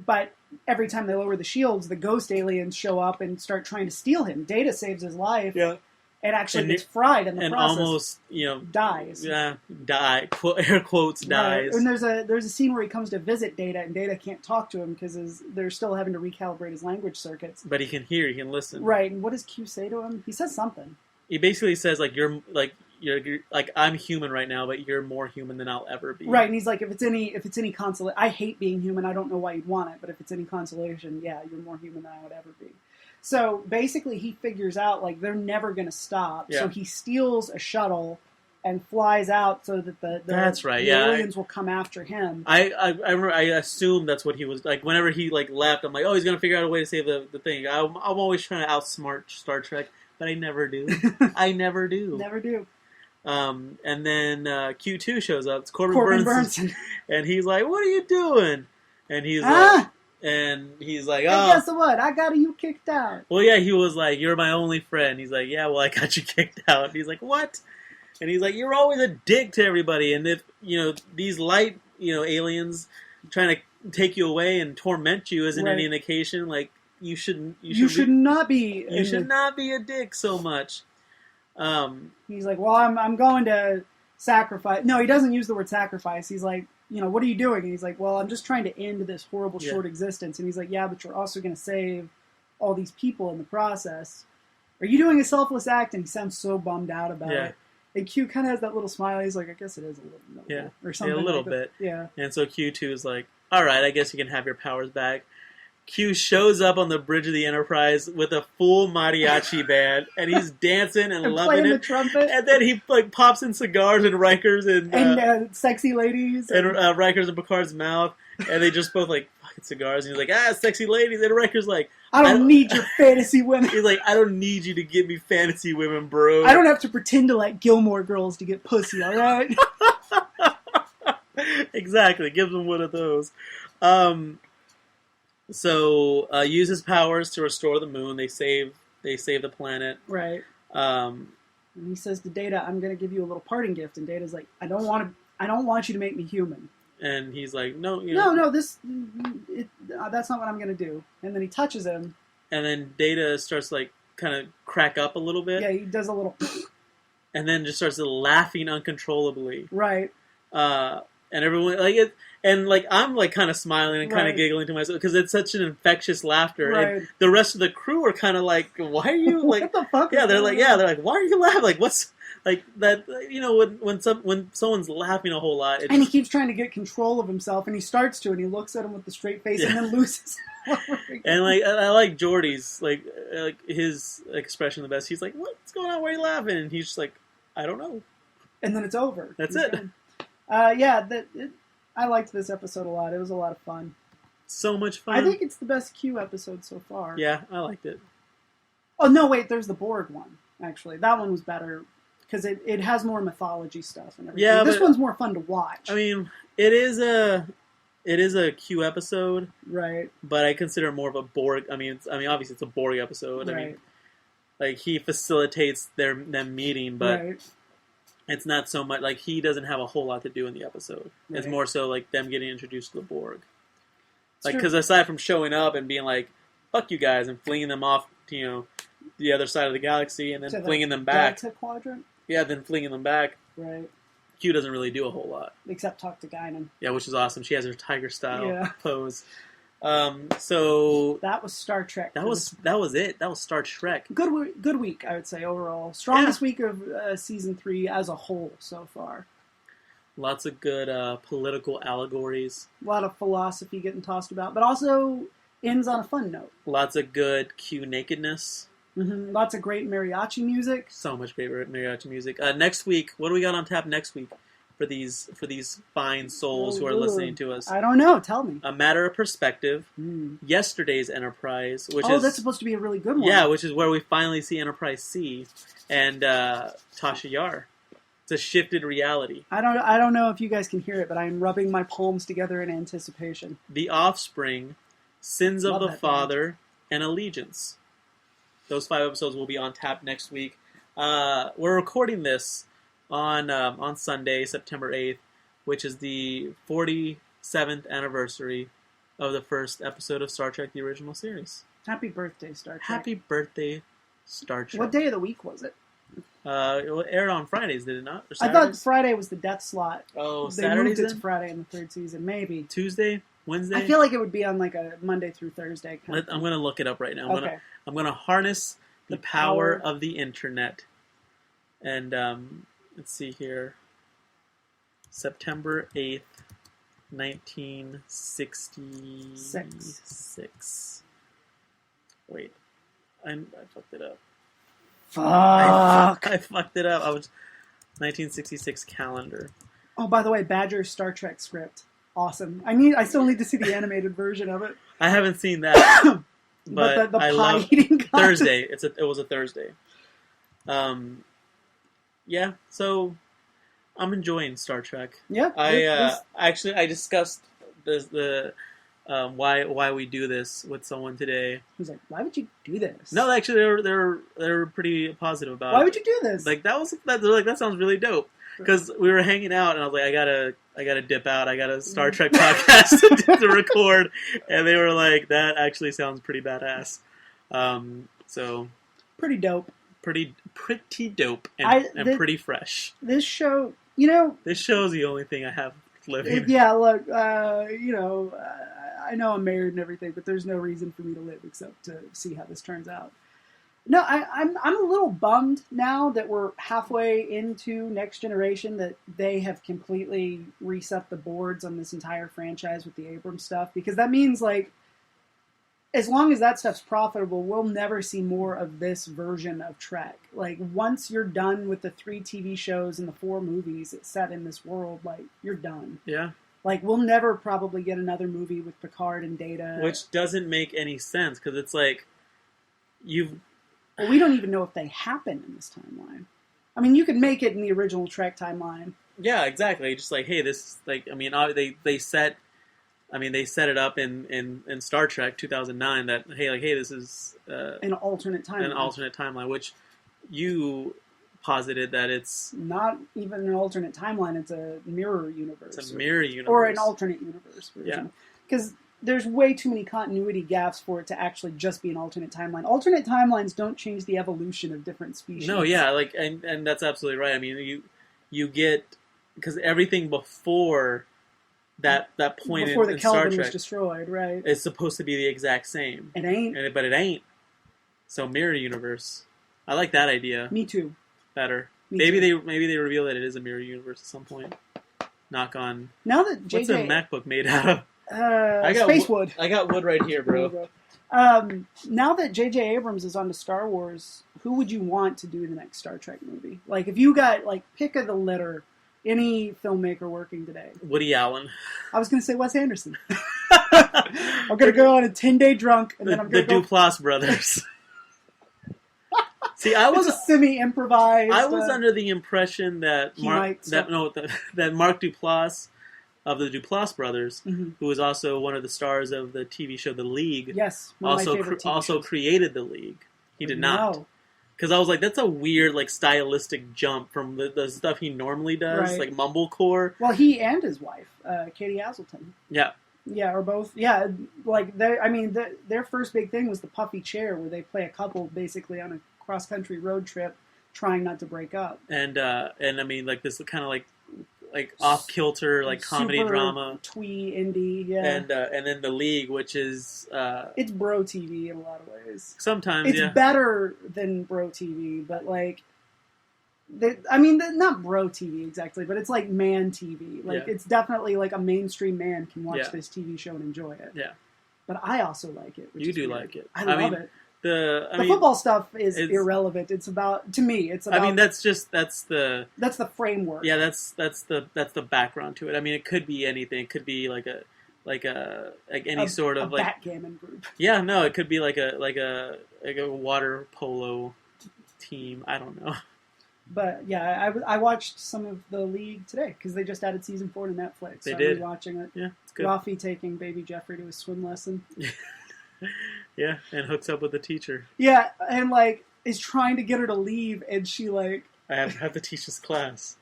Speaker 2: but every time they lower the shields, the ghost aliens show up and start trying to steal him. Data saves his life.
Speaker 1: Yeah.
Speaker 2: And actually gets fried in the process.
Speaker 1: And almost,
Speaker 2: dies.
Speaker 1: Yeah, air quotes, dies.
Speaker 2: Right. And there's a scene where he comes to visit Data, and Data can't talk to him because they're still having to recalibrate his language circuits.
Speaker 1: But he can hear, he can listen.
Speaker 2: Right, and what does Q say to him? He says something.
Speaker 1: He basically says, like, you're like, I'm human right now, but you're more human than I'll ever be.
Speaker 2: Right, and he's like, if it's any consolation, I hate being human, I don't know why you'd want it, but if it's any consolation, yeah, you're more human than I would ever be. So basically, he figures out, like, they're never going to stop. Yeah. So he steals a shuttle and flies out so that the aliens will come after him.
Speaker 1: I assume that's what he was like. Whenever he left, I'm like, oh, he's going to figure out a way to save the thing. I'm always trying to outsmart Star Trek, but I never do. I never do.
Speaker 2: Never do.
Speaker 1: And then Q2 shows up. It's Corbin Burnson. And he's like, what are you doing? And he's like... And he's like, oh.
Speaker 2: Hey, guess what? I got you kicked out.
Speaker 1: Well, yeah, he was like, you're my only friend. He's like, yeah, well, I got you kicked out. And he's like, what? And he's like, "You're always a dick to everybody, and if these light aliens trying to take you away and torment you isn't any indication, like you should
Speaker 2: not be
Speaker 1: a dick so much."
Speaker 2: He's like, "Well, I'm going to sacrifice." No, he doesn't use the word sacrifice. He's like, "What are you doing?" And he's like, "Well, I'm just trying to end this horrible short existence." And he's like, "Yeah, but you're also going to save all these people in the process. Are you doing a selfless act?" And he sounds so bummed out about it. And Q kind of has that little smile. He's like, "I guess it is a little noble, or something."
Speaker 1: Yeah, a little bit.
Speaker 2: Yeah.
Speaker 1: And so Q2 is like, "All right, I guess you can have your powers back." Q shows up on the bridge of the Enterprise with a full mariachi band, and he's dancing and loving it.
Speaker 2: The trumpet.
Speaker 1: And then he pops in cigars in Riker's
Speaker 2: and sexy ladies
Speaker 1: and Riker's and Picard's mouth, and they just both fucking cigars. And he's like, sexy ladies. And Riker's like,
Speaker 2: I don't need your fantasy women.
Speaker 1: He's like, I don't need you to give me fantasy women, bro.
Speaker 2: I don't have to pretend to like Gilmore Girls to get pussy. All right.
Speaker 1: Exactly. Gives him one of those. So uses powers to restore the moon. They save the planet.
Speaker 2: Right. And he says to Data, "I'm going to give you a little parting gift." And Data's like, "I don't want you to make me human."
Speaker 1: And he's like, "No,
Speaker 2: that's not what I'm going to do." And then he touches him.
Speaker 1: And then Data starts kind of crack up a little bit.
Speaker 2: Yeah, he does a little.
Speaker 1: And then just starts laughing uncontrollably.
Speaker 2: Right.
Speaker 1: And everyone I'm kind of smiling and kind of giggling to myself because it's such an infectious laughter.
Speaker 2: Right.
Speaker 1: And the rest of the crew are kind of like, "Why are you
Speaker 2: what the fuck?"
Speaker 1: Yeah, they're like, "Why are you laughing? What's that?" When someone's laughing a whole lot,
Speaker 2: and he keeps trying to get control of himself, and he starts to, and he looks at him with the straight face, and then loses.
Speaker 1: And I like Geordi's his expression the best. He's like, "What's going on? Why are you laughing?" And he's just like, "I don't know."
Speaker 2: And then it's over.
Speaker 1: That's it.
Speaker 2: Done. I liked this episode a lot. It was a lot of fun.
Speaker 1: So much fun.
Speaker 2: I think it's the best Q episode so far.
Speaker 1: Yeah, I liked it.
Speaker 2: Oh, no, wait, there's the Borg one, actually. That one was better, because it has more mythology stuff and everything. Yeah, this one's more fun to watch.
Speaker 1: I mean, it is a Q episode.
Speaker 2: Right.
Speaker 1: But I consider it more of a Borg. I mean, obviously it's a Borg episode. Right. I mean, he facilitates them meeting, but... Right. It's not so much he doesn't have a whole lot to do in the episode. Right. It's more so them getting introduced to the Borg. Because aside from showing up and being like, "Fuck you guys," and flinging them off to the other side of the galaxy, and then flinging them back.
Speaker 2: Delta Quadrant.
Speaker 1: Yeah, then flinging them back.
Speaker 2: Right.
Speaker 1: Q doesn't really do a whole lot
Speaker 2: except talk to Guinan.
Speaker 1: Yeah, which is awesome. She has her tiger style pose. So
Speaker 2: that was Star Trek.
Speaker 1: That was it. That was Star Trek.
Speaker 2: Good week, I would say overall. Strongest week of season 3 as a whole so far.
Speaker 1: Lots of good political allegories.
Speaker 2: A lot of philosophy getting tossed about, but also ends on a fun note.
Speaker 1: Lots of good Q nakedness.
Speaker 2: Mm-hmm. Lots of great mariachi music.
Speaker 1: So much great mariachi music. Next week, what do we got on tap next week? For these fine souls who are listening to us.
Speaker 2: I don't know. Tell me.
Speaker 1: A Matter of Perspective. Yesterday's Enterprise, which
Speaker 2: is... that's supposed to be a really good one.
Speaker 1: Yeah, which is where we finally see Enterprise C and Tasha Yar. It's a shifted reality.
Speaker 2: I don't know if you guys can hear it, but I'm rubbing my palms together in anticipation.
Speaker 1: The Offspring, Sins of the Father, and Allegiance. Those 5 episodes will be on tap next week. We're recording this on Sunday, September 8th, which is the 47th anniversary of the first episode of Star Trek: The Original Series.
Speaker 2: Happy birthday, Star Trek.
Speaker 1: Happy birthday, Star Trek.
Speaker 2: What day of the week was it?
Speaker 1: It aired on Fridays, did it not?
Speaker 2: I thought Friday was the death slot.
Speaker 1: Oh,
Speaker 2: they
Speaker 1: Saturdays
Speaker 2: moved it to Friday in the 3rd season, maybe.
Speaker 1: Tuesday? Wednesday?
Speaker 2: I feel like it would be on a Monday through Thursday kind of thing.
Speaker 1: I'm going to look it up right now. I'm going to harness the power of the internet. And... let's see here. September 8th, 1966. Wait. I fucked it up.
Speaker 2: Fuck!
Speaker 1: I fucked it up. I was 1966 calendar.
Speaker 2: Oh, by the way, Badger's Star Trek script. Awesome. I still need to see the animated version of it.
Speaker 1: I haven't seen that. but
Speaker 2: the pie eating contest.
Speaker 1: Thursday. It was a Thursday. Yeah, so I'm enjoying Star Trek.
Speaker 2: Yeah.
Speaker 1: I discussed the why we do this with someone today.
Speaker 2: He's like, why would you do this?
Speaker 1: No, actually, they're pretty positive about it.
Speaker 2: Why would you do this?
Speaker 1: Like they're like, that sounds really dope. Because we were hanging out, and I was like, I gotta dip out. I got a Star Trek podcast to record, and they were like, that actually sounds pretty badass. So
Speaker 2: pretty dope.
Speaker 1: Pretty dope, and pretty fresh.
Speaker 2: This show,
Speaker 1: this show's the only thing I have living.
Speaker 2: Yeah, look, I know I'm married and everything, but there's no reason for me to live except to see how this turns out. No, I'm a little bummed now that we're halfway into Next Generation, that they have completely reset the boards on this entire franchise with the Abrams stuff, because that means, like, as long as that stuff's profitable, we'll never see more of this version of Trek. Like, once you're done with the 3 TV shows and the 4 movies set in this world, like, you're done.
Speaker 1: Yeah.
Speaker 2: Like, we'll never probably get another movie with Picard and Data.
Speaker 1: Which doesn't make any sense, because it's like,
Speaker 2: Well, we don't even know if they happen in this timeline. I mean, you could make it in the original Trek timeline.
Speaker 1: Yeah, exactly. Just like, hey, this, like, I mean, they set it up in Star Trek 2009 that, hey, this is
Speaker 2: an alternate timeline.
Speaker 1: An alternate timeline, which you posited that it's
Speaker 2: not even an alternate timeline. It's a mirror universe.
Speaker 1: It's a mirror universe.
Speaker 2: Or an alternate universe version.
Speaker 1: Yeah.
Speaker 2: Because there's way too many continuity gaps for it to actually just be an alternate timeline. Alternate timelines don't change the evolution of different species.
Speaker 1: No, yeah, like, and that's absolutely right. I mean, you get, because everything before that point
Speaker 2: before the
Speaker 1: in Star
Speaker 2: Kelvin
Speaker 1: Trek
Speaker 2: was destroyed, right?
Speaker 1: It's supposed to be the exact same.
Speaker 2: It ain't.
Speaker 1: But it ain't. So mirror universe. I like that idea.
Speaker 2: Me too.
Speaker 1: Better.
Speaker 2: Maybe
Speaker 1: they reveal that it is a mirror universe at some point. Knock on.
Speaker 2: Now that JJ,
Speaker 1: what's a MacBook made out of?
Speaker 2: Space wood.
Speaker 1: I got wood right here, bro.
Speaker 2: Now that J.J. Abrams is onto Star Wars, who would you want to do the next Star Trek movie? Like, if you got, like, pick of the litter, any filmmaker working today.
Speaker 1: Woody Allen.
Speaker 2: I was going to say Wes Anderson. I'm going to go on a 10-day drunk, and then I'm going to
Speaker 1: go... The Duplass brothers. See, I was
Speaker 2: semi-improvised.
Speaker 1: I was under the impression that Mark Duplass of the Duplass brothers,
Speaker 2: mm-hmm.
Speaker 1: who was also one of the stars of the TV show The League,
Speaker 2: yes,
Speaker 1: also created The League. He did not. Because I was like, that's a weird, like, stylistic jump from the stuff he normally does,
Speaker 2: right.
Speaker 1: like mumblecore.
Speaker 2: Well, he and his wife, Katie Hazelton.
Speaker 1: Yeah.
Speaker 2: Yeah, or both. Yeah, like, their first big thing was the puffy chair, where they play a couple basically on a cross-country road trip, trying not to break up.
Speaker 1: And I mean, like, this kind of, like off-kilter, like, comedy
Speaker 2: super
Speaker 1: drama.
Speaker 2: Twee indie, yeah.
Speaker 1: And then The League, which is...
Speaker 2: it's bro TV in a lot of ways.
Speaker 1: Sometimes,
Speaker 2: it's better than bro TV, but, like... not bro TV exactly, but it's like man TV. Like, it's definitely like a mainstream man can watch this TV show and enjoy it.
Speaker 1: Yeah.
Speaker 2: But I also like it.
Speaker 1: You do like it.
Speaker 2: I love it.
Speaker 1: The
Speaker 2: football stuff is irrelevant. It's about, to me, it's about...
Speaker 1: I mean, that's the
Speaker 2: framework.
Speaker 1: Yeah, that's the background to it. I mean, it could be anything. It could be like any sort of like
Speaker 2: backgammon group.
Speaker 1: Yeah, no, it could be like a water polo team. I don't know.
Speaker 2: But yeah, I watched some of The League today because they just added season 4 to Netflix.
Speaker 1: They
Speaker 2: so
Speaker 1: did.
Speaker 2: I'm watching it.
Speaker 1: Yeah, it's good.
Speaker 2: Rafi taking baby Jeffrey to his swim lesson.
Speaker 1: Yeah, and hooks up with the teacher.
Speaker 2: Yeah, and like is trying to get her to leave, and she like
Speaker 1: I have to teach this class.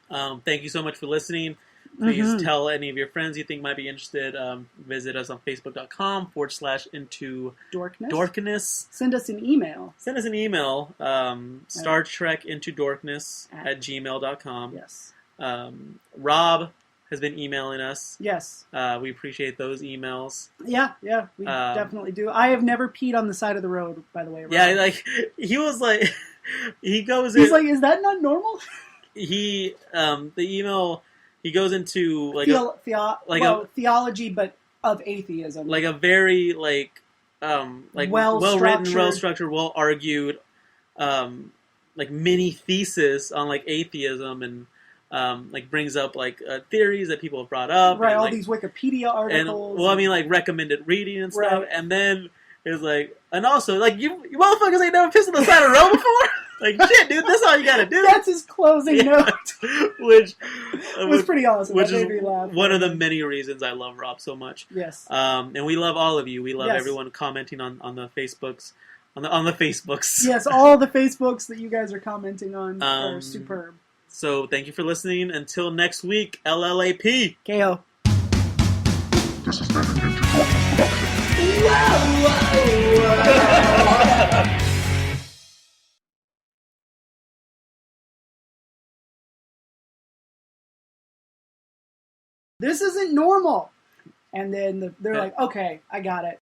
Speaker 1: Thank you so much for listening. Please tell any of your friends you think might be interested. Visit us on Facebook.com/into Dorkness.
Speaker 2: Send us an email.
Speaker 1: Star Trek into Dorkness at gmail.com.
Speaker 2: Yes.
Speaker 1: Rob has been emailing us.
Speaker 2: Yes.
Speaker 1: We appreciate those emails.
Speaker 2: Yeah, we definitely do. I have never peed on the side of the road, by the way. Rob.
Speaker 1: Yeah, like, he was like, he goes
Speaker 2: He's like, is that not normal?
Speaker 1: The email, he goes into, like,
Speaker 2: theology, but of atheism.
Speaker 1: Like a very, well-written, well-structured, well-argued, like, mini thesis on, like, atheism and, like, brings up, like, theories that people have brought up.
Speaker 2: Right,
Speaker 1: and,
Speaker 2: all
Speaker 1: like,
Speaker 2: these Wikipedia articles.
Speaker 1: Like, recommended reading and stuff.
Speaker 2: Right.
Speaker 1: And then it was like, and also, like, you motherfuckers ain't never pissed on the side of the road before? Like, shit, dude, that's all you gotta do.
Speaker 2: That's his closing note.
Speaker 1: Which
Speaker 2: was pretty awesome.
Speaker 1: Which
Speaker 2: that
Speaker 1: is
Speaker 2: made me laugh.
Speaker 1: one of the many reasons I love Rob so much.
Speaker 2: Yes.
Speaker 1: And we love all of you. We love
Speaker 2: Yes.
Speaker 1: everyone commenting on the Facebooks. On the Facebooks.
Speaker 2: Yes, all the Facebooks that you guys are commenting on are superb.
Speaker 1: So thank you for listening. Until next week, LLAP.
Speaker 2: KO.
Speaker 3: This has been an Internet production.
Speaker 2: This isn't normal. And then they're like, okay, I got it.